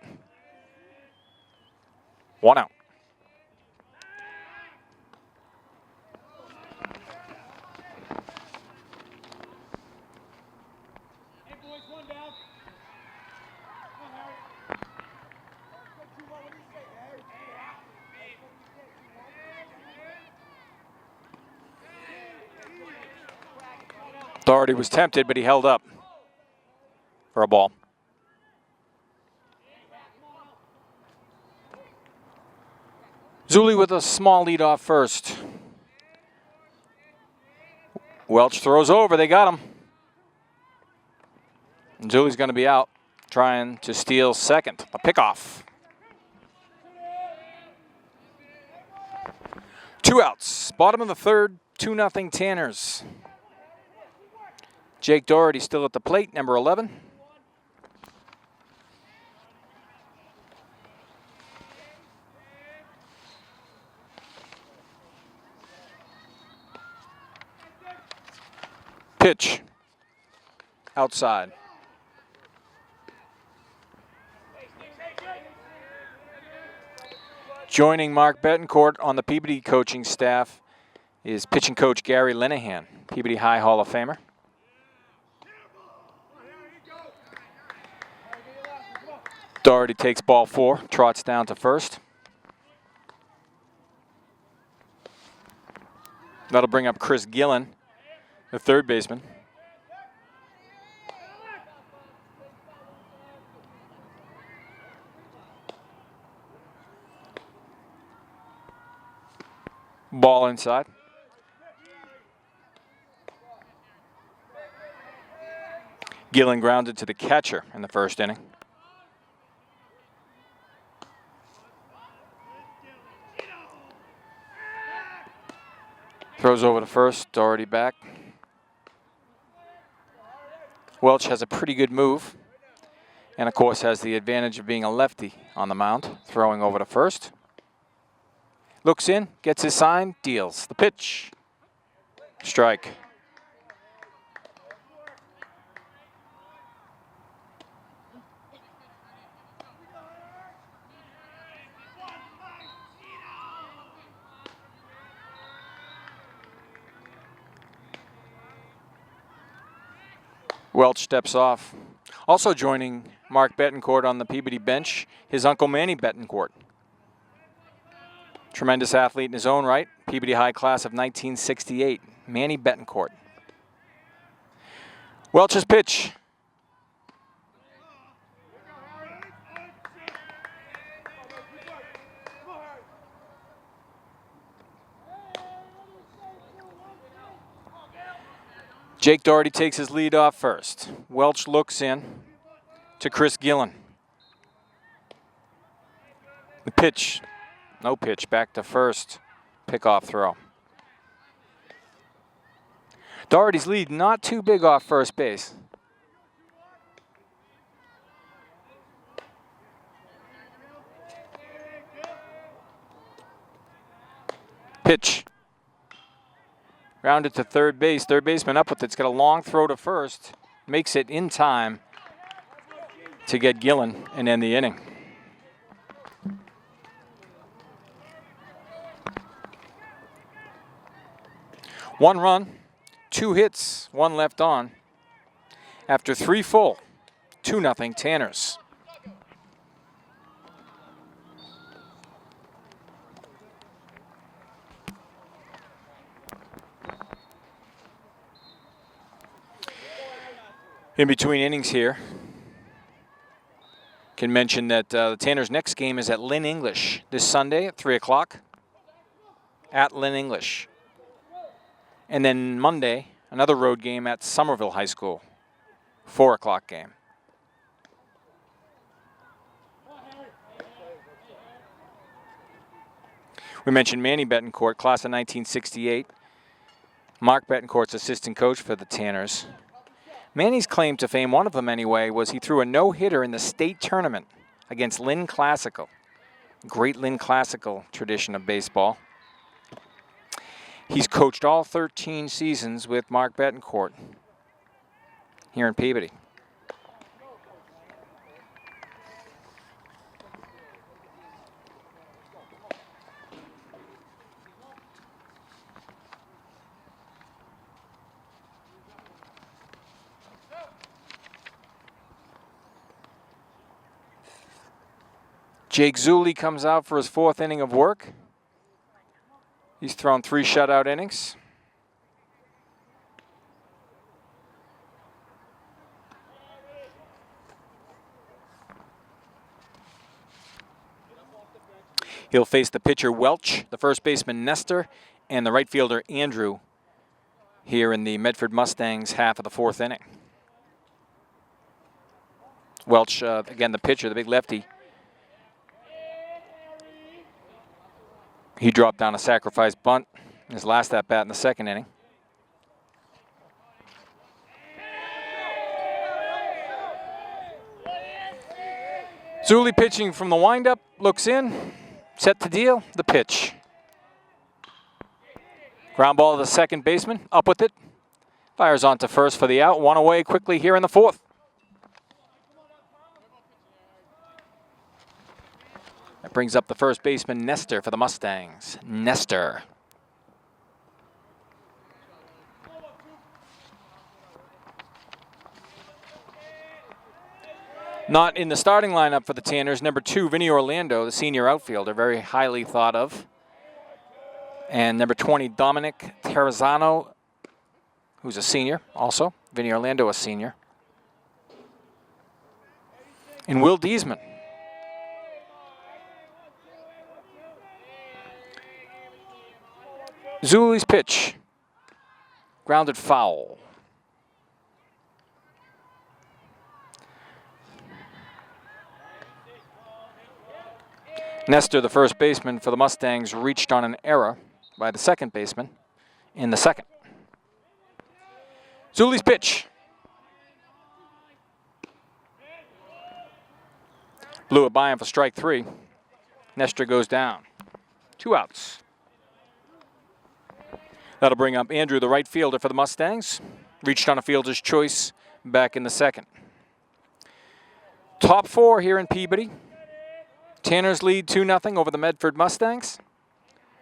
1 out. Hey boys, 1 down. Doherty was tempted, but he held up for a ball. Zulli with a small lead off first. Welch throws over, they got him. And Zulli's going to be out, trying to steal second. A pickoff. 2 outs, bottom of the third, 2-0 Tanners. Jake Doherty still at the plate, number 11. Pitch. Outside. Joining Mark Betancourt on the Peabody coaching staff is pitching coach Gary Linehan, Peabody High Hall of Famer. Doherty takes ball 4, trots down to first. That'll bring up Chris Gillen, the third baseman. Ball inside. Gillen grounded to the catcher in the first inning. Throws over to first, Doherty back. Welch has a pretty good move, and of course has the advantage of being a lefty on the mound, throwing over to first. Looks in, gets his sign, deals. The pitch. Strike. Welch steps off. Also joining Mark Betancourt on the Peabody bench, his uncle Manny Betancourt. Tremendous athlete in his own right, Peabody High class of 1968, Manny Betancourt. Welch's pitch. Jake Doherty takes his lead off first. Welch looks in to Chris Gillen. The pitch. No pitch, back to first. Pickoff throw. Doherty's lead not too big off first base. Pitch. Rounded to third base. Third baseman up with it. It's got a long throw to first. Makes it in time to get Gillen and end the inning. One run, 2 hits, 1 left on. After 3 full, 2-0 Tanners. In between innings here, can mention that the Tanners' next game is at Lynn English this Sunday at 3 o'clock at Lynn English. And then Monday, another road game at Somerville High School, 4 o'clock game. We mentioned Manny Betancourt, class of 1968. Mark Betancourt's assistant coach for the Tanners. Manny's claim to fame, one of them anyway, was he threw a no-hitter in the state tournament against Lynn Classical. Great Lynn Classical tradition of baseball. He's coached all 13 seasons with Mark Betancourt here in Peabody. Jake Zulli comes out for his 4th inning of work. He's thrown 3 shutout innings. He'll face the pitcher Welch, the first baseman Nestor, and the right fielder Andrew here in the Medford Mustangs half of the 4th inning. Welch, again, the pitcher, the big lefty. He dropped down a sacrifice bunt in his last at-bat in the 2nd inning. Zulli pitching from the windup, looks in, set to deal, the pitch. Ground ball to the second baseman, up with it. Fires on to first for the out, 1 away quickly here in the 4th. That brings up the first baseman, Nestor, for the Mustangs. Nestor. Not in the starting lineup for the Tanners, number 2, Vinny Orlando, the senior outfielder, very highly thought of. And number 20, Dominic Terrazzano, who's a senior also. Vinny Orlando, a senior. And Will Diesman. Zuli's pitch. Grounded foul. Nestor, the first baseman for the Mustangs, reached on an error by the second baseman in the second. Zuli's pitch. Blew it by him for strike 3. Nestor goes down. 2 outs. That'll bring up Andrew, the right fielder for the Mustangs. Reached on a fielder's choice back in the second. Top 4 here in Peabody. Tanners lead 2-0 over the Medford Mustangs.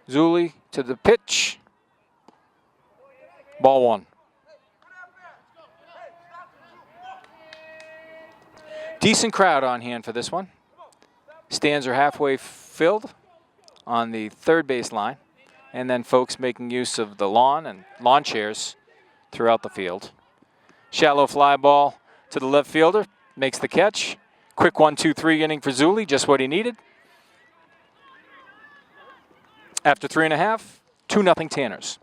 Zuli to the pitch. Ball 1. Decent crowd on hand for this one. Stands are halfway filled on the third base line. And then folks making use of the lawn and lawn chairs throughout the field. Shallow fly ball to the left fielder. Makes the catch. Quick 1-2-3 inning for Zuli, just what he needed. After 3.5, 2-0 Tanners.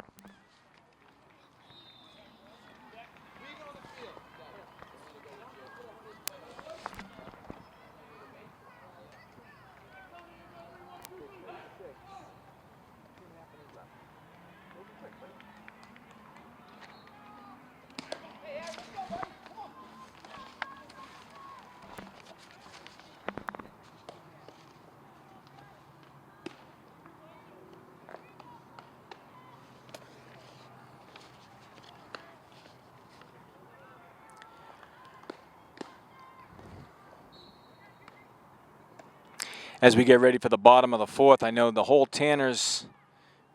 As we get ready for the bottom of the 4th, I know the whole Tanners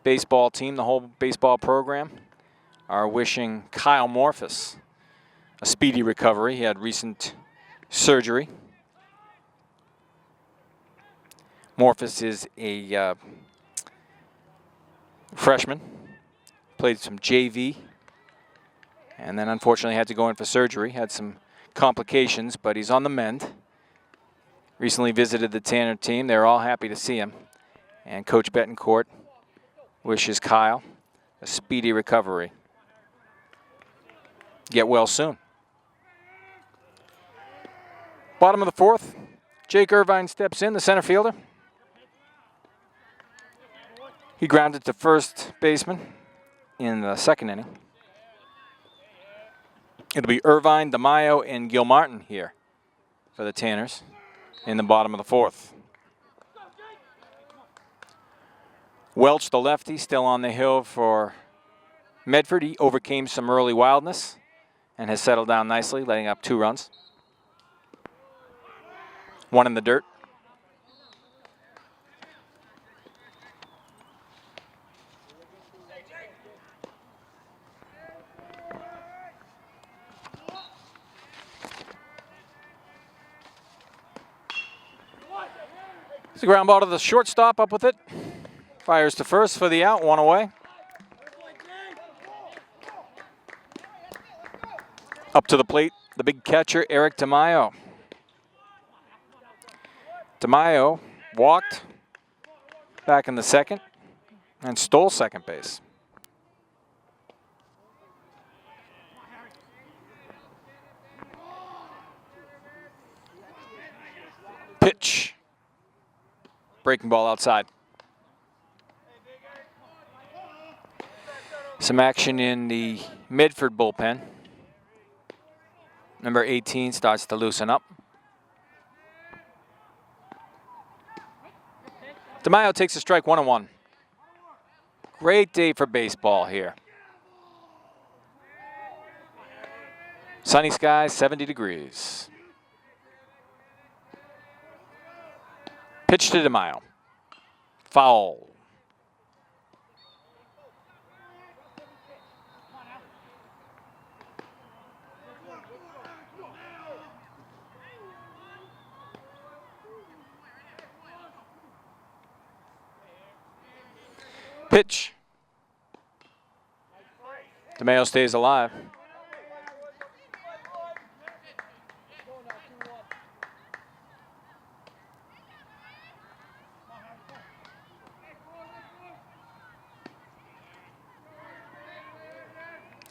baseball team, the whole baseball program, are wishing Kyle Morphus a speedy recovery. He had recent surgery. Morphus is a freshman, played some JV, and then unfortunately had to go in for surgery, had some complications, but he's on the mend. Recently visited the Tanner team. They're all happy to see him. And Coach Betancourt wishes Kyle a speedy recovery. Get well soon. Bottom of the 4th, Jake Irvine steps in, the center fielder. He grounded to first baseman in the second inning. It'll be Irvine, Demaio, and Gilmartin here for the Tanners in the bottom of the 4th. Welch, the lefty, still on the hill for Medford. He overcame some early wildness and has settled down nicely, letting up 2 runs. 1 in the dirt. It's a ground ball to the shortstop, up with it. Fires to first for the out, 1 away. Up to the plate, the big catcher, Eric Demaio. Demaio walked back in the second and stole second base. Pitch. Breaking ball outside. Some action in the Medford bullpen. Number 18 starts to loosen up. Demaio takes a strike, 1-1. Great day for baseball here. Sunny skies, 70 degrees. Pitch to Demaio. Foul. Demaio stays alive.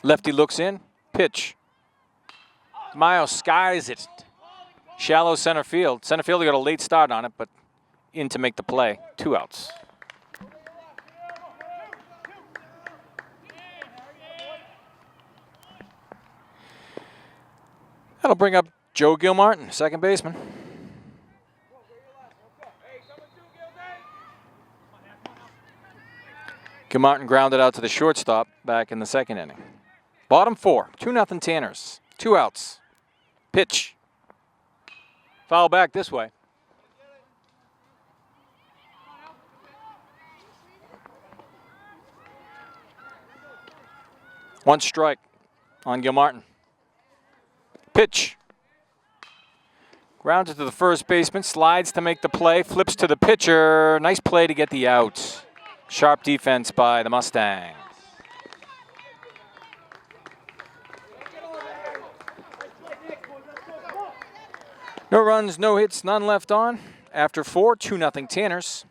Lefty looks in, pitch. Demaio skies it. Shallow center field. Center fielder got a late start on it, but in to make the play. 2 outs. That'll bring up Joe Gilmartin, second baseman. Gilmartin grounded out to the shortstop back in the second inning. Bottom 4, 2-0 Tanners. 2 outs. Pitch. Foul back this way. One strike on Gilmartin. Pitch. Grounded to the first baseman, slides to make the play, flips to the pitcher. Nice play to get the out. Sharp defense by the Mustangs. No runs, no hits, none left on. After 4, 2-0 Tanners.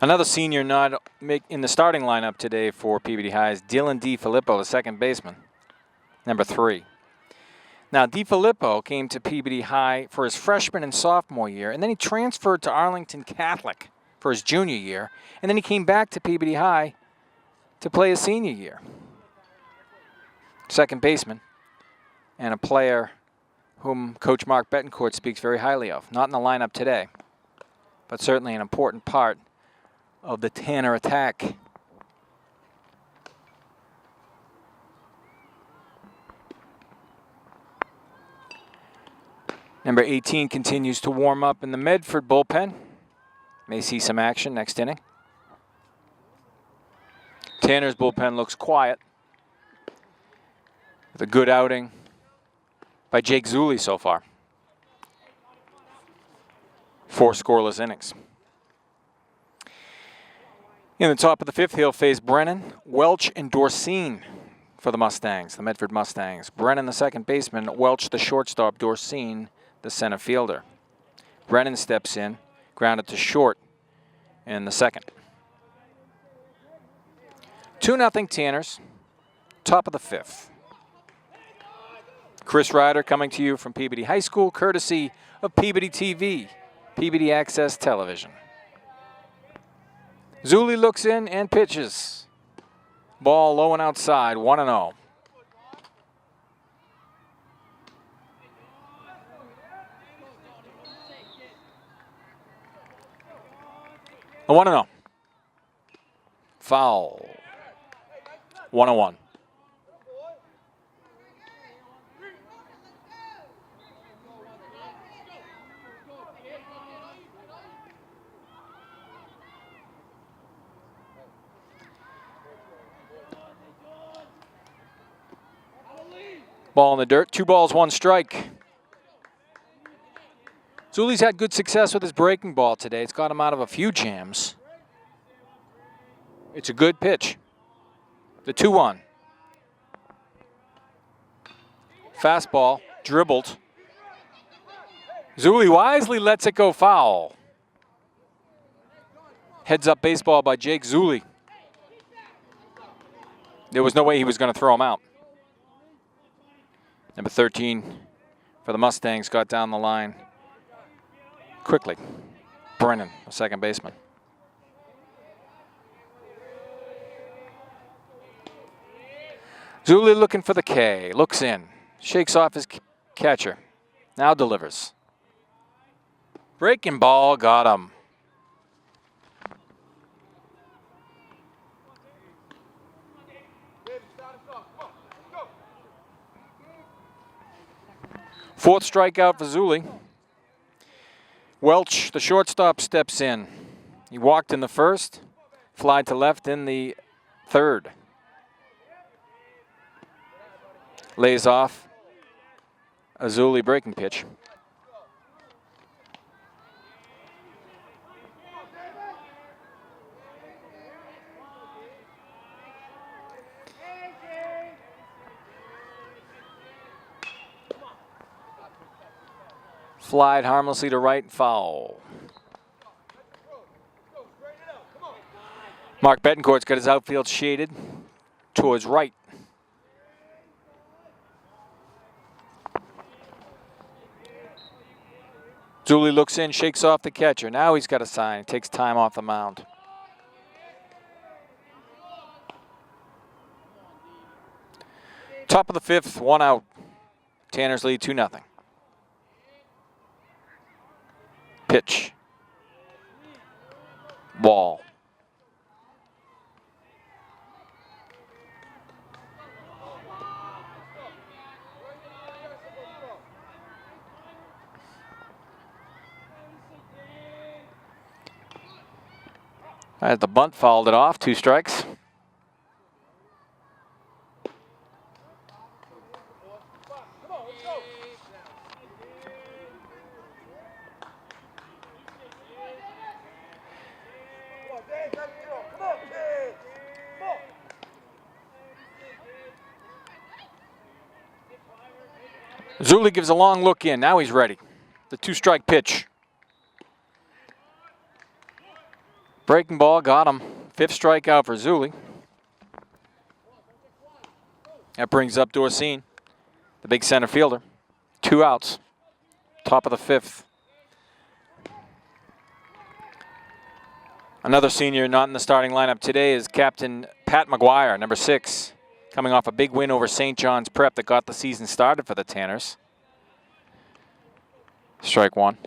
Another senior not in the starting lineup today for Peabody High is Dylan DiFilippo, the second baseman, number 3. Now, DiFilippo came to Peabody High for his freshman and sophomore year, and then he transferred to Arlington Catholic for his junior year, and then he came back to Peabody High to play his senior year. Second baseman, and a player whom Coach Mark Betancourt speaks very highly of. Not in the lineup today, but certainly an important part of the Tanner attack. Number 18 continues to warm up in the Medford bullpen. May see some action next inning. Tanner's bullpen looks quiet, with a good outing by Jake Zulli so far. 4 scoreless innings. In the top of the 5th, he'll face Brennan, Welch, and Dorsine for the Mustangs, the Medford Mustangs. Brennan, the second baseman, Welch, the shortstop, Dorsine, the center fielder. Brennan steps in, grounded to short in the second. 2-0 Tanners, top of the 5th. Chris Ryder coming to you from Peabody High School, courtesy of Peabody TV, Peabody Access Television. Zulli looks in and pitches. Ball low and outside, 1-0. A 1-0. Foul. 1-1. Ball in the dirt, 2 balls, 1 strike. Zulli's had good success with his breaking ball today. It's got him out of a few jams. It's a good pitch. The 2-1. Fastball, dribbled. Zulli wisely lets it go foul. Heads up baseball by Jake Zulli. There was no way he was going to throw him out. Number 13 for the Mustangs got down the line quickly. Brennan, the second baseman. Zulli looking for the K. Looks in. Shakes off his catcher. Now delivers. Breaking ball, got him. Fourth strikeout for Zuli. Welch, the shortstop, steps in. He walked in the first, fly to left in the third. Lays off a Zuli breaking pitch. Flied harmlessly to right, foul. Mark Betancourt's got his outfield shaded towards right. Zuli looks in, shakes off the catcher. Now he's got a sign. Takes time off the mound. Top of the fifth, 1 out. Tanners lead 2-0. Pitch. Ball. As the bunt fouled it off, 2 strikes. Zuli gives a long look in. Now he's ready. The 2-strike pitch. Breaking ball got him. 5th strikeout for Zuli. That brings up Doherty, the big center fielder. 2 outs. Top of the 5th. Another senior not in the starting lineup today is Captain Pat Mcguire, number 6, coming off a big win over St. John's Prep that got the season started for the Tanners. Strike 1.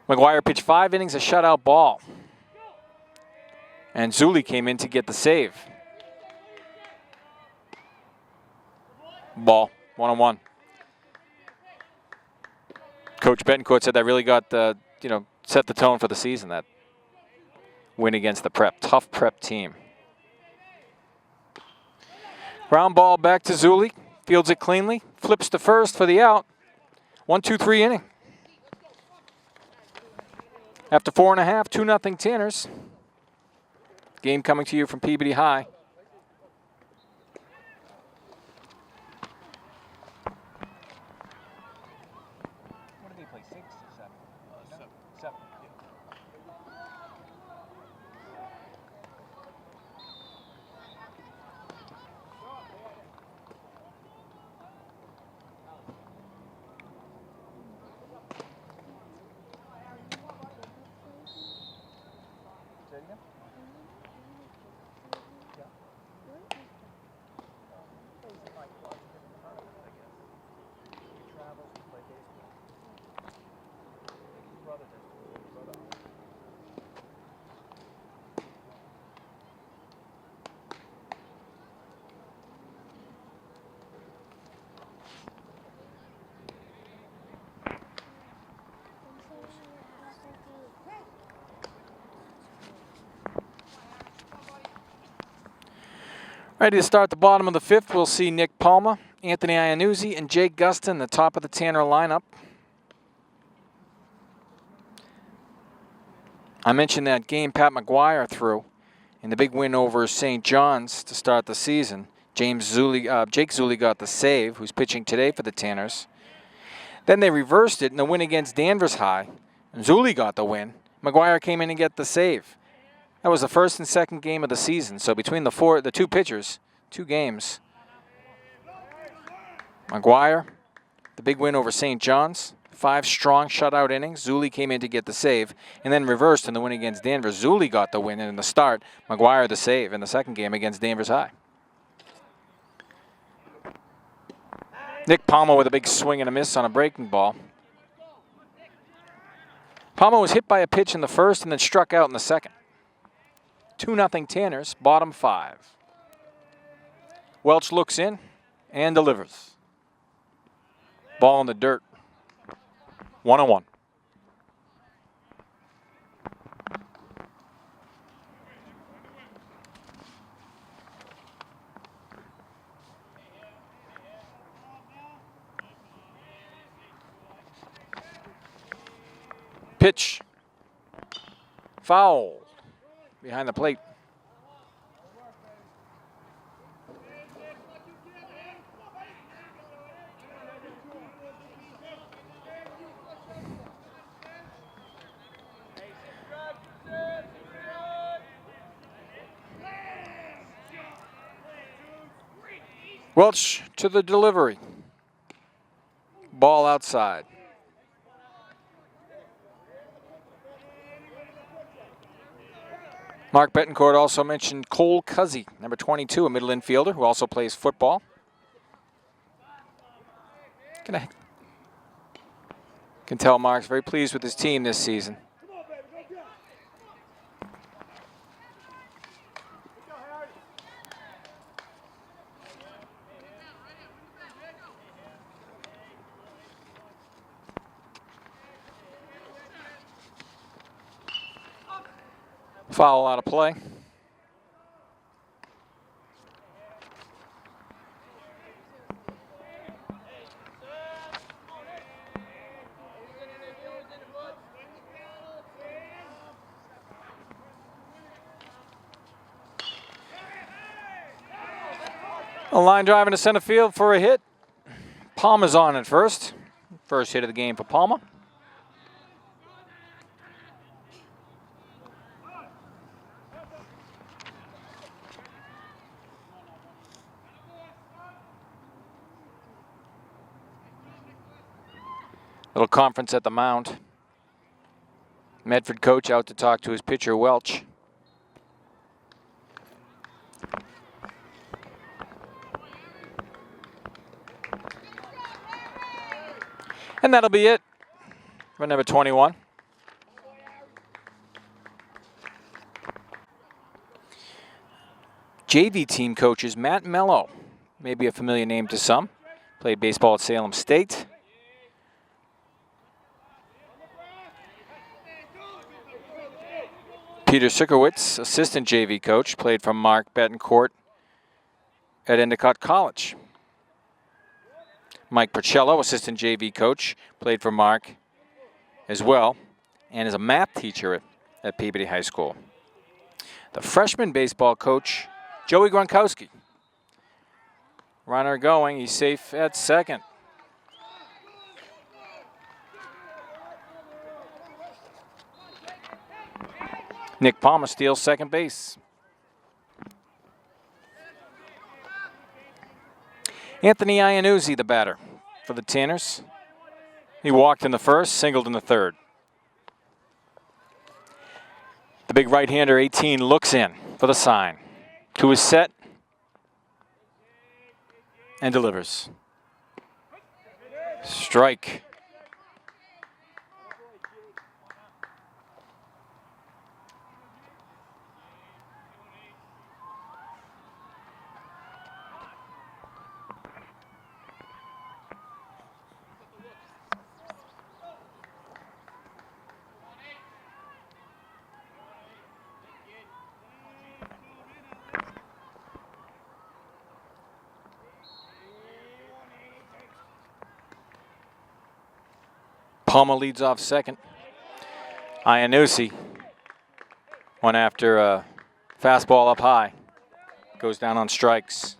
Mcguire pitched 5 innings, a shutout ball. And Zuli came in to get the save. Ball, 1-1. Coach Betancourt said that really got the, set the tone for the season, that win against the Prep, tough Prep team. Ground ball back to Zuli, fields it cleanly, flips to first for the out. 1-2-3 inning. After 4.5, 2-0 Tanners. Game coming to you from Peabody High. What did they play, 6 or 7? 7. Ready to start the bottom of the 5th. We'll see Nick Palma, Anthony Iannuzzi, and Jake Gustin, the top of the Tanner lineup. I mentioned that game Pat Mcguire threw in the big win over St. John's to start the season. Jake Zuli got the save, who's pitching today for the Tanners. Then they reversed it in the win against Danvers High. And Zuli got the win. Mcguire came in and get the save. That was the first and second game of the season. So between the 2 pitchers, 2 games. Mcguire, the big win over St. John's. 5 strong shutout innings. Zuli came in to get the save. And then reversed in the win against Danvers. Zuli got the win in the start. Mcguire the save in the second game against Danvers High. Nick Palma with a big swing and a miss on a breaking ball. Palma was hit by a pitch in the first and then struck out in the second. 2-0 Tanners, bottom 5. Welch looks in and delivers. Ball in the dirt. 1-1. Pitch. Foul. Behind the plate. Welch to the delivery. Ball outside. Mark Betancourt also mentioned Cole Cuzzy, number 22, a middle infielder who also plays football. Can tell Mark's very pleased with his team this season. Foul out of play. A line drive into center field for a hit. Palma's on at first. First hit of the game for Palma. Little conference at the mound. Medford coach out to talk to his pitcher, Welch. And that'll be it for number 21. JV team coaches Matt Mello, maybe a familiar name to some. Played baseball at Salem State. Peter Sikowitz, assistant JV coach, played for Mark Betancourt at Endicott College. Mike Percello, assistant JV coach, played for Mark as well, and is a math teacher at Peabody High School. The freshman baseball coach, Joey Gronkowski. Runner going, he's safe at second. Nick Palma steals second base. Anthony Iannuzzi, the batter for the Tanners. He walked in the first, singled in the third. The big right-hander, 18, looks in for the sign. To his set and delivers. Strike. Palma leads off second. Iannuzzi, one after a fastball up high, goes down on strikes.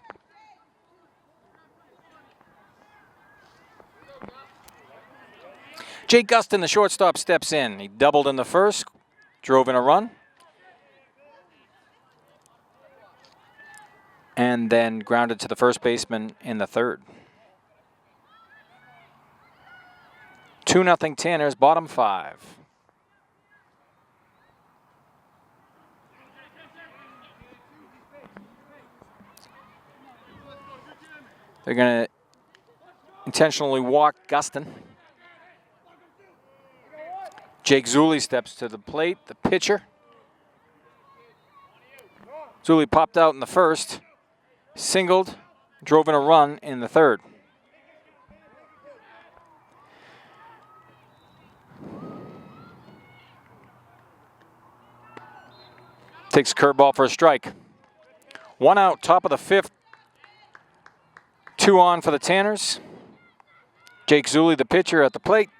Jake Gustin, the shortstop, steps in. He doubled in the first, drove in a run, and then grounded to the first baseman in the third. 2-0 Tanners, bottom 5. They're going to intentionally walk Gustin. Jake Zulli steps to the plate, the pitcher. Zulli popped out in the first, singled, drove in a run in the third. Takes a curveball for a strike. 1 out, top of the 5th. 2 on for the Tanners. Jake Zulli, the pitcher, at the plate.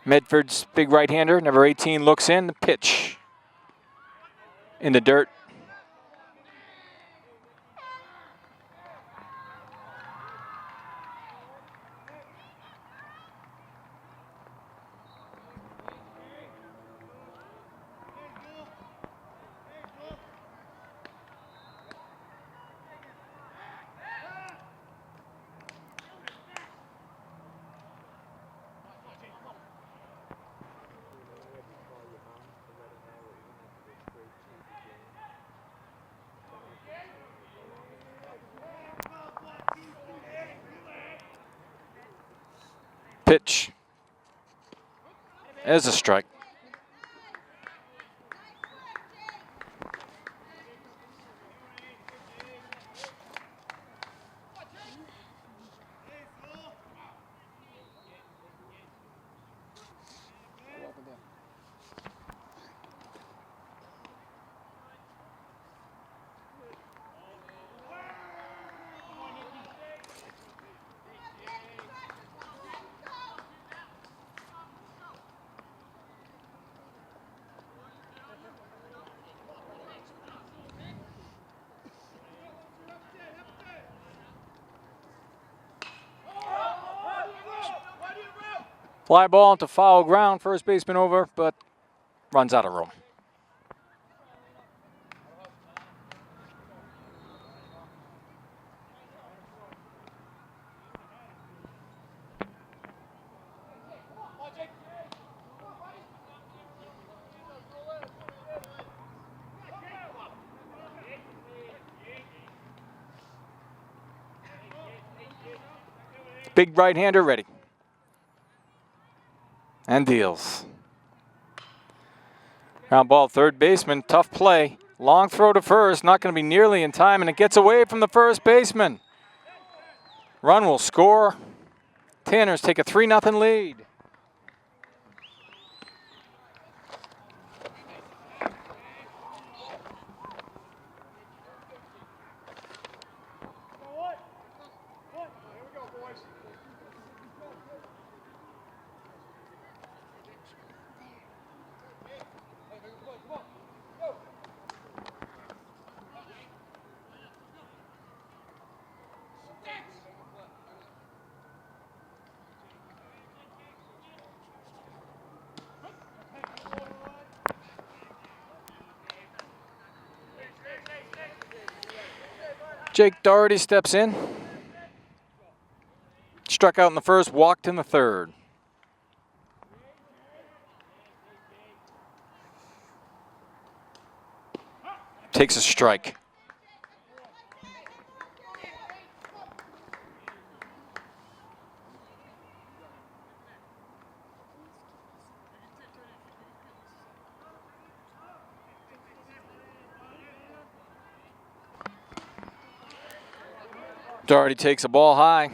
Medford's big right-hander, number 18, looks in. The pitch in the dirt. Pitch. There's a strike. Fly ball into foul ground. First baseman over, but runs out of room. Big right-hander ready. And deals. Ground ball, third baseman, tough play. Long throw to first, not going to be nearly in time, and it gets away from the first baseman. Run will score. Tanners take a 3-0 lead. Jake Doherty steps in. Struck out in the first, walked in the third. Takes a strike. Doherty takes a ball high.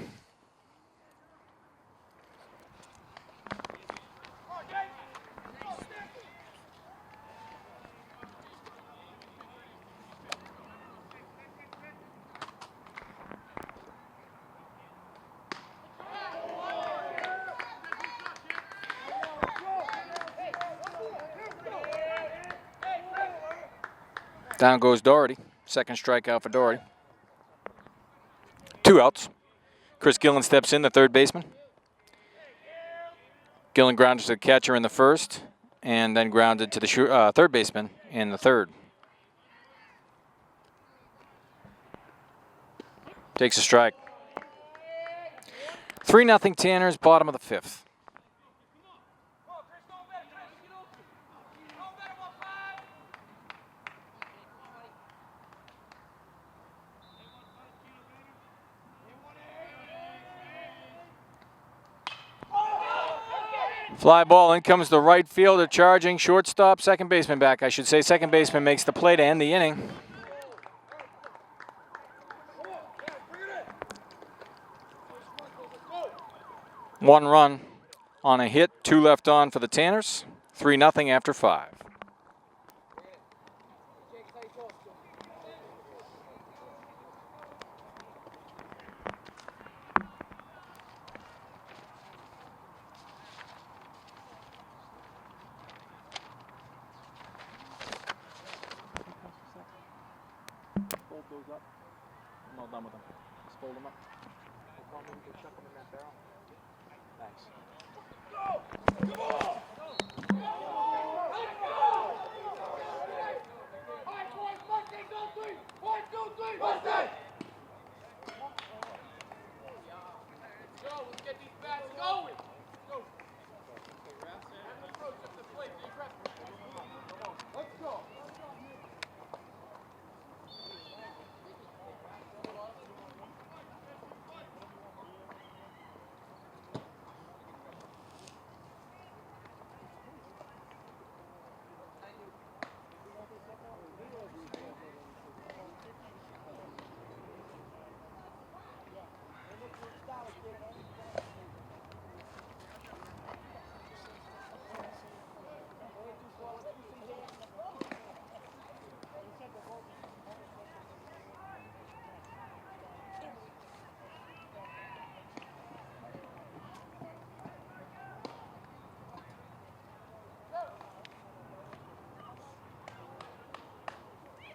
Down goes Doherty. Second strikeout for Doherty. 2 outs. Chris Gillen steps in, the third baseman. Gillen grounded to the catcher in the first, and then grounded to the third baseman in the third. Takes a strike. 3-0 Tanners, bottom of the 5th. Fly ball, in comes the right fielder charging, shortstop, second baseman back, I should say. Second baseman makes the play to end the inning. 1 run on a hit, 2 left on for the Tanners. 3-0 after 5. Fold those up. I'm all done with them. Just fold them up. Chuck them in that barrel. Thanks.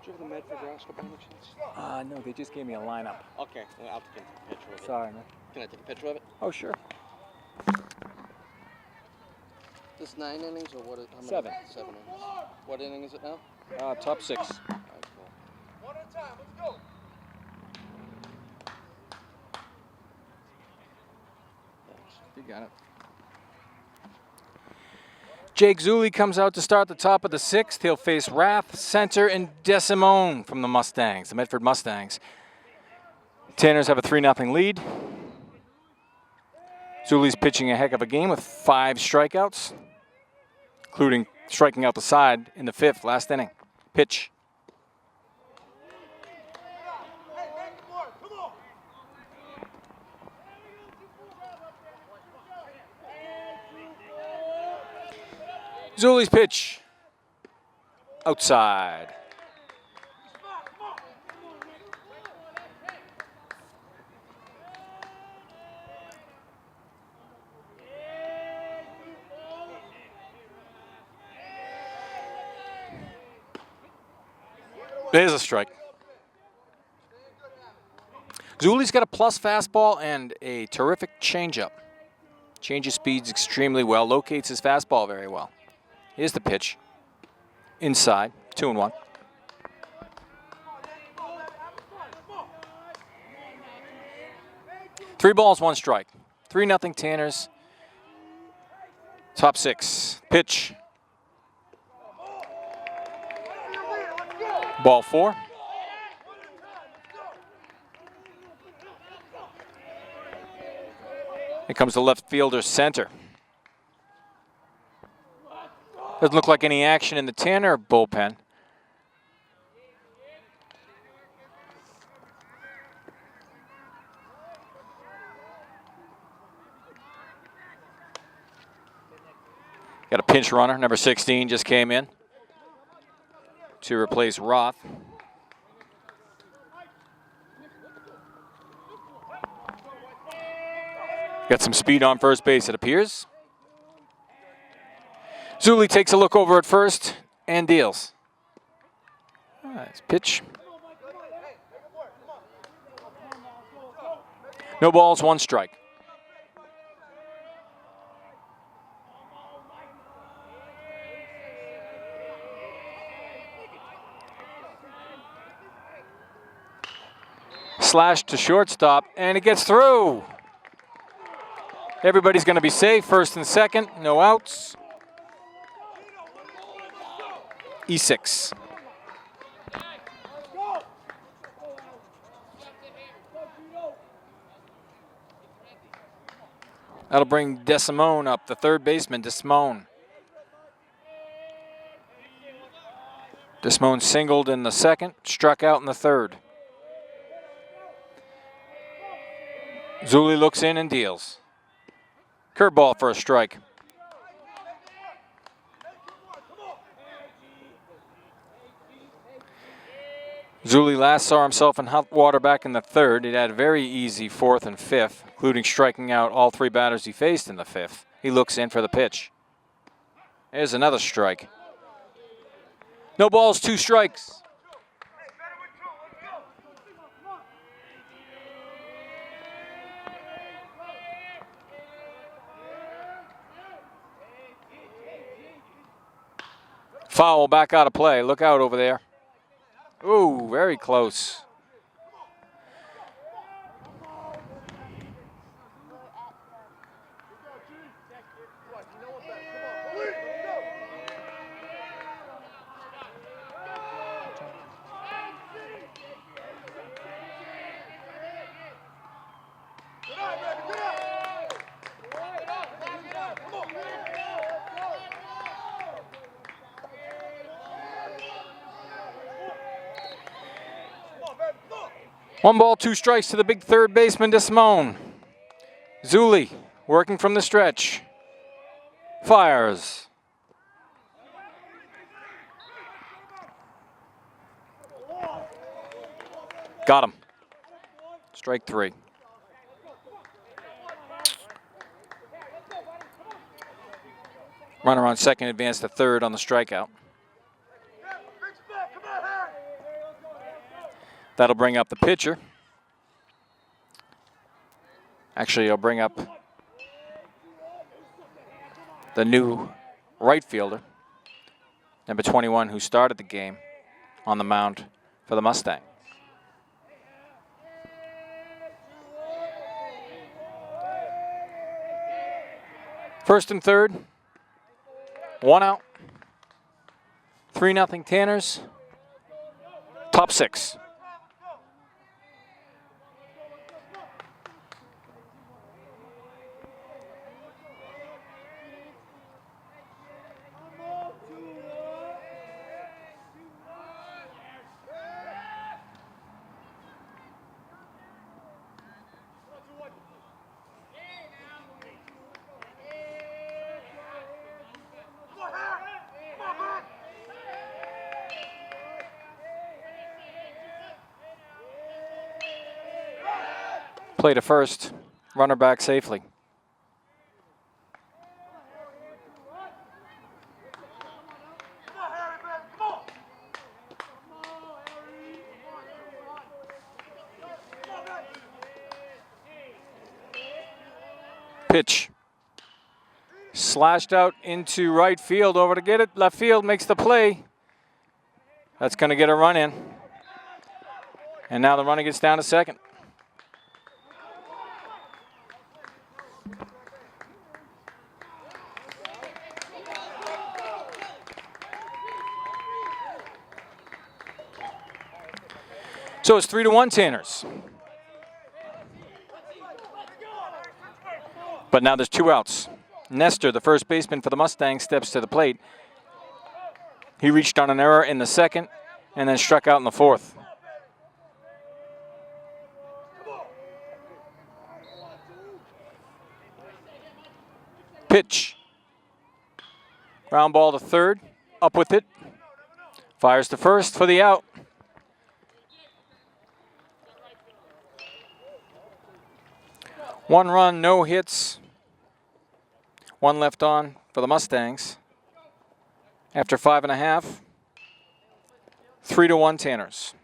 Do you have the Medford roster by any chance? No, they just gave me a lineup. Okay, well, I'll take a picture of it. Sorry, man. Can I take a picture of it? Oh, sure. This 9 innings or what? How many? 7. 7 innings. What inning is it now? Top 6. All right, cool. One at a time. Let's go. Thanks. You got it. Jake Zulli comes out to start the top of the 6th. He'll face Rath, Center, and Desimone from the Mustangs, the Medford Mustangs. Tanners have a 3-0 lead. Zulli's pitching a heck of a game with 5 strikeouts, including striking out the side in the 5th, last inning. Pitch. Zulli's pitch. Outside. There's a strike. Zulli's got a plus fastball and a terrific changeup. Changes speeds extremely well, locates his fastball very well. Here's the pitch. Inside, 2-1. Three balls, 1 strike. 3-0 Tanners. Top 6. Pitch. Ball 4. Here comes the left fielder, Center. Doesn't look like any action in the Tanner bullpen. Got a pinch runner, number 16 just came in to replace Roth. Got some speed on first base, it appears. Zulli takes a look over at first and deals. Nice pitch. No balls, 1 strike. Slash to shortstop, and it gets through. Everybody's going to be safe, first and second, no outs. E6. That'll bring Desimone up, the third baseman, Desimone. Desimone singled in the 2nd, struck out in the 3rd. Zulli looks in and deals. Curveball for a strike. Zuli last saw himself in hot water back in the third. It had a very easy fourth and fifth, including striking out all three batters he faced in the fifth. He looks in for the pitch. There's another strike. No balls, 2 strikes. Foul back out of play. Look out over there. Ooh, very close. One ball, 2 strikes to the big third baseman, Demaio. Zuli working from the stretch. Fires. Got him. Strike 3. Runner on second, advanced to third on the strikeout. That'll bring up the pitcher. Actually, I'll bring up the new right fielder, number 21, who started the game on the mound for the Mustang. First and third, 1 out. 3-0 Tanners. Top 6. Play to first, runner back safely. Pitch. Slashed out into right field, over to get it. Left field makes the play. That's going to get a run in. And now the runner gets down to second. So it's 3-1 Tanners. But now there's 2 outs. Nestor, the first baseman for the Mustangs, steps to the plate. He reached on an error in the second and then struck out in the fourth. Pitch. Ground ball to third. Up with it. Fires to first for the out. One run, no hits. 1 left on for the Mustangs. After 5.5, 3-1 Tanners.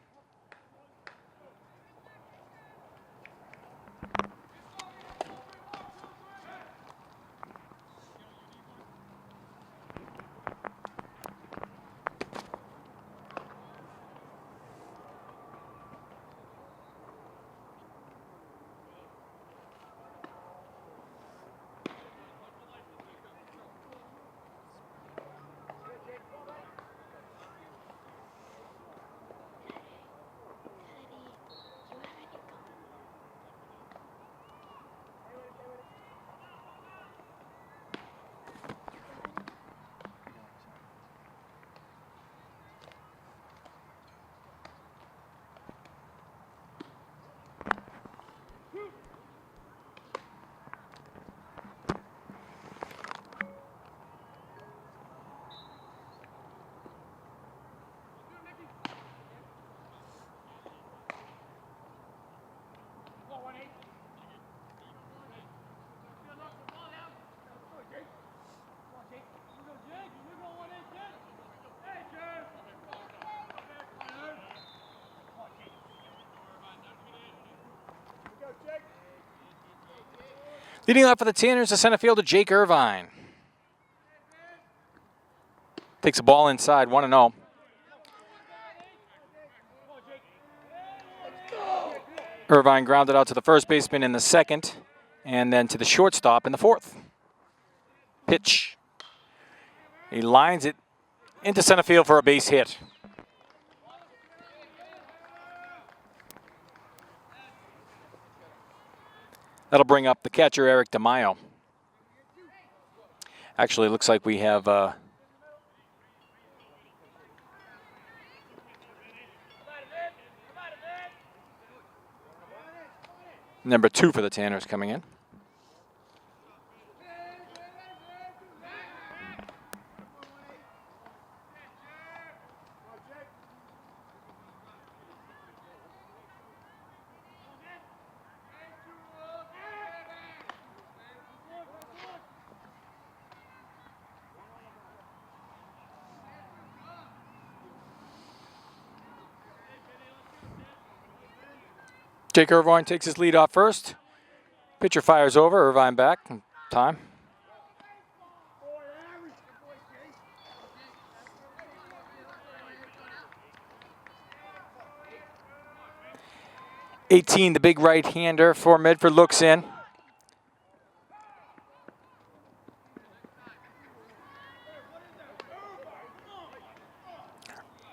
Leading off for the Tanners, the center fielder, Jake Irvine. Takes the ball inside, 1-0. Irvine grounded out to the first baseman in the second, and then to the shortstop in the fourth. Pitch. He lines it into center field for a base hit. That'll bring up the catcher, Eric Demaio. Actually, it looks like we have number 2 for the Tanners coming in. Jake Irvine takes his lead off first. Pitcher fires over. Irvine back. Time. The big right-hander for Medford looks in.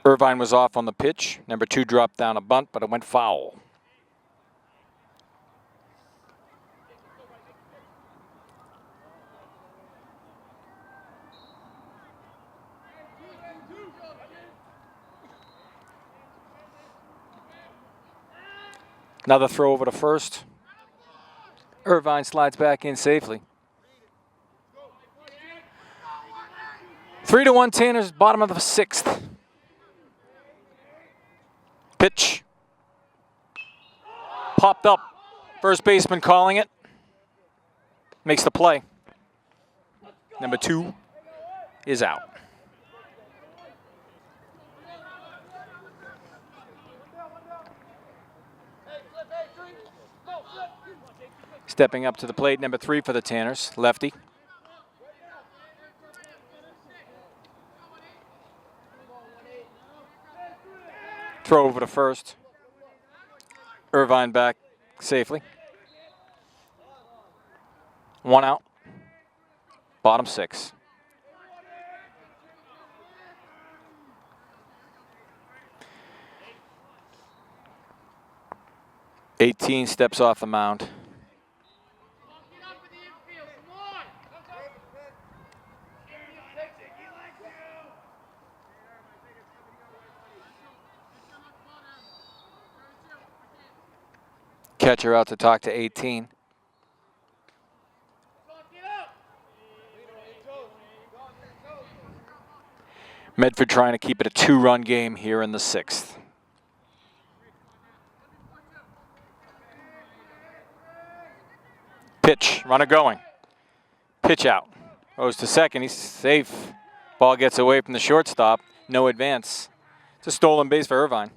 Irvine was off on the pitch. Number 2 dropped down a bunt, but it went foul. Another throw over to first. Irvine slides back in safely. 3-1 Tanners, bottom of the 6th. Pitch. Popped up. First baseman calling it. Makes the play. Number 2 is out. Stepping up to the plate, number 3 for the Tanners, lefty. Throw over to first. Irvine back safely. 1 out. Bottom 6. Steps off the mound. Catcher out to talk to 18. Medford trying to keep it a 2-run game here in the 6th. Pitch, runner going. Pitch out. Goes to second, he's safe. Ball gets away from the shortstop, no advance. It's a stolen base for Irvine.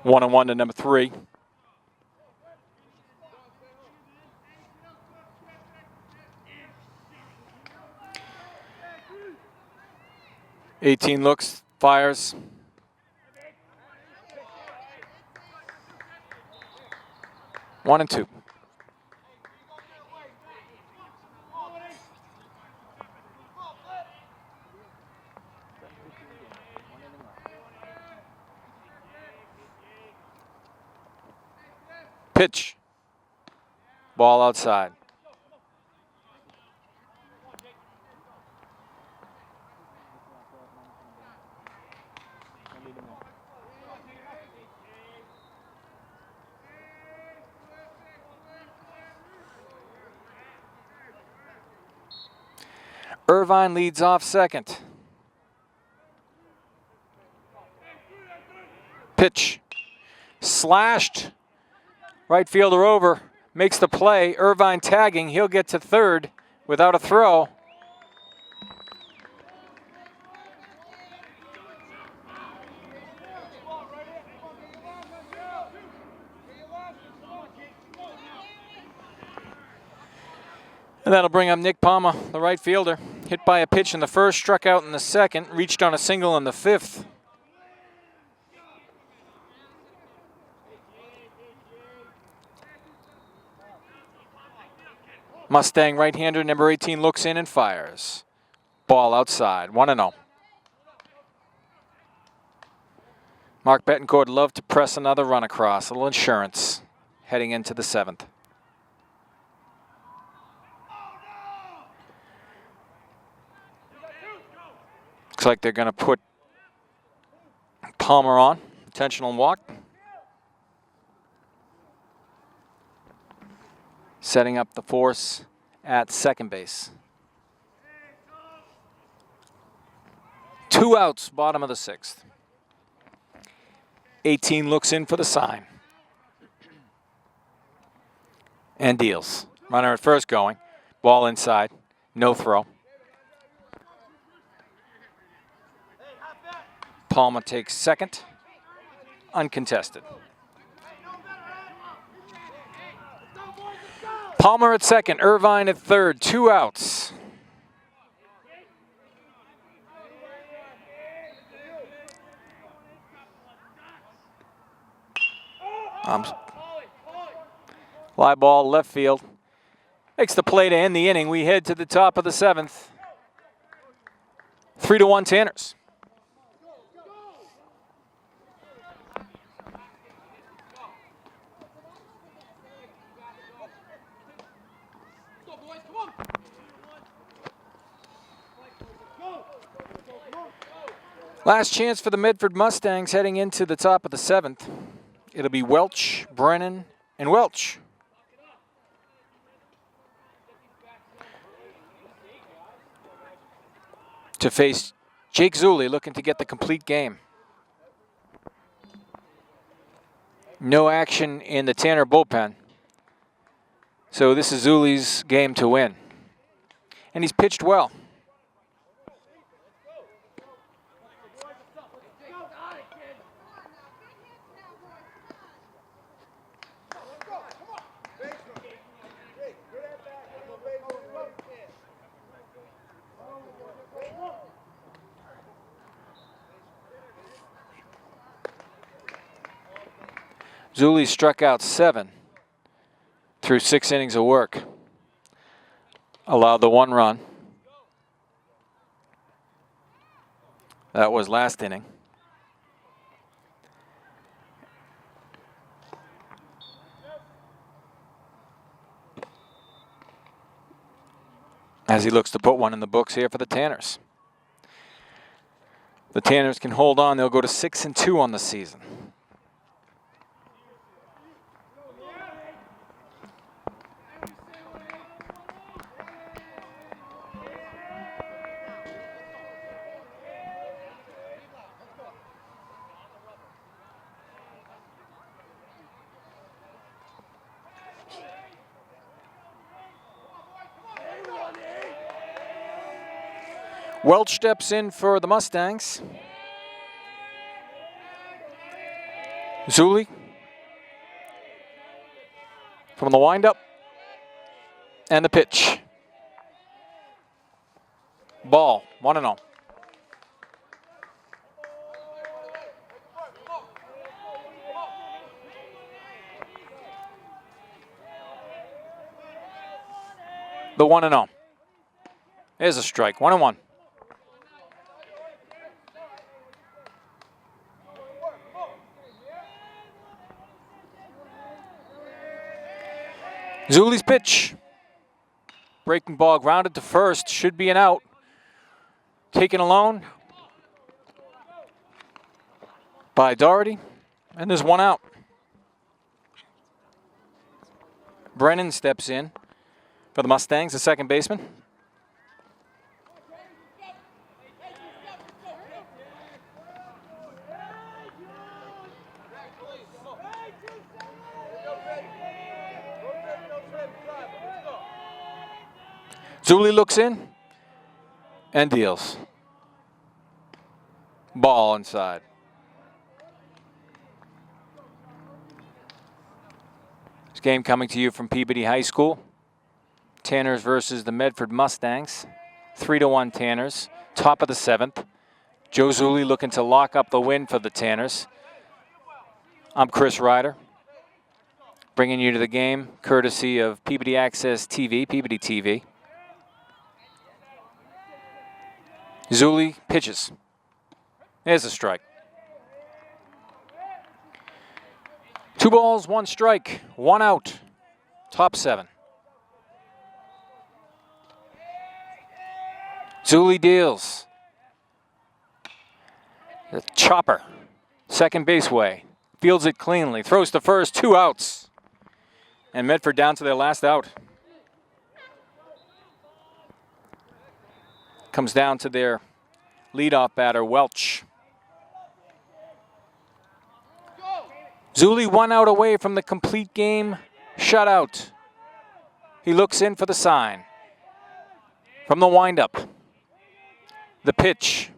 One on one to number 3. Looks, fires. One and 2. Pitch. Ball outside. Irvine leads off second. Pitch. Slashed. Right fielder over. Makes the play. Irvine tagging. He'll get to third without a throw. And that'll bring up Nick Palmer, the right fielder. Hit by a pitch in the first, struck out in the second, reached on a single in the fifth. Mustang right-hander, number 18, looks in and fires. Ball outside, 1-0. Mark Betancourt loved to press another run across, a little insurance heading into the seventh. Looks like they're going to put Palmer on, intentional walk. Setting up the force at second base. 2 outs, bottom of the sixth. 18 looks in for the sign. And deals. Runner at first going. Ball inside. No throw. Palmer takes second. Uncontested. Palmer at second. Irvine at third. 2 outs. Fly ball left field. Makes the play to end the inning. We head to the top of the seventh. 3-1 Tanners. Last chance for the Medford Mustangs heading into the top of the seventh. It'll be Welch, Brennan, and Welch. To face Jake Zulli, looking to get the complete game. No action in the Tanner bullpen. So this is Zulli's game to win. And he's pitched well. Zulli struck out 7 through 6 innings of work. Allowed the 1 run. That was last inning. As he looks to put one in the books here for the Tanners. The Tanners can hold on. They'll go to 6-2 on the season. Welch steps in for the Mustangs. Zulli from the windup and the pitch. Ball, 1-0. The 1-0. There's a strike, 1-1. Zulli's pitch. Breaking ball grounded to first. Should be an out. Taken alone by Doherty. And there's 1 out. Brennan steps in for the Mustangs, the second baseman. Zulli looks in and deals. Ball inside. This game coming to you from Peabody High School. Tanners versus the Medford Mustangs. 3-1 Tanners. Top of the 7th. Joe Zulli looking to lock up the win for the Tanners. I'm Chris Ryder, bringing you to the game courtesy of Peabody Access TV, Peabody TV. Zulli pitches. There's a strike. 2 balls, 1 strike, 1 out. Top 7. Zulli deals. The chopper. Second base way. Fields it cleanly. Throws to first. 2 outs. And Medford down to their last out. Comes down to their leadoff batter, Welch. Zulli 1 out away from the complete game shutout. He looks in for the sign. From the windup. The pitch.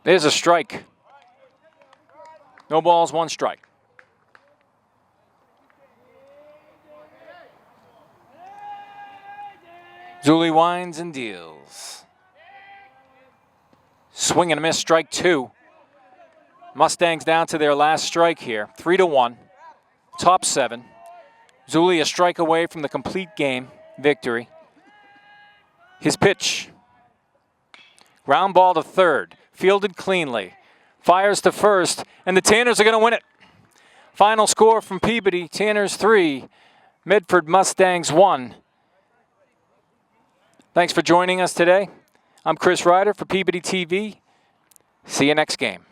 There's a strike. No balls, 1 strike. Zulli winds and deals. Swing and a miss, strike 2. Mustangs down to their last strike here. 3-1. Top 7. Zulli a strike away from the complete game victory. His pitch. Ground ball to third. Fielded cleanly. Fires to first. And the Tanners are going to win it. Final score from Peabody. Tanners 3. Medford Mustangs 1. Thanks for joining us today. I'm Chris Ryder for Peabody TV. See you next game.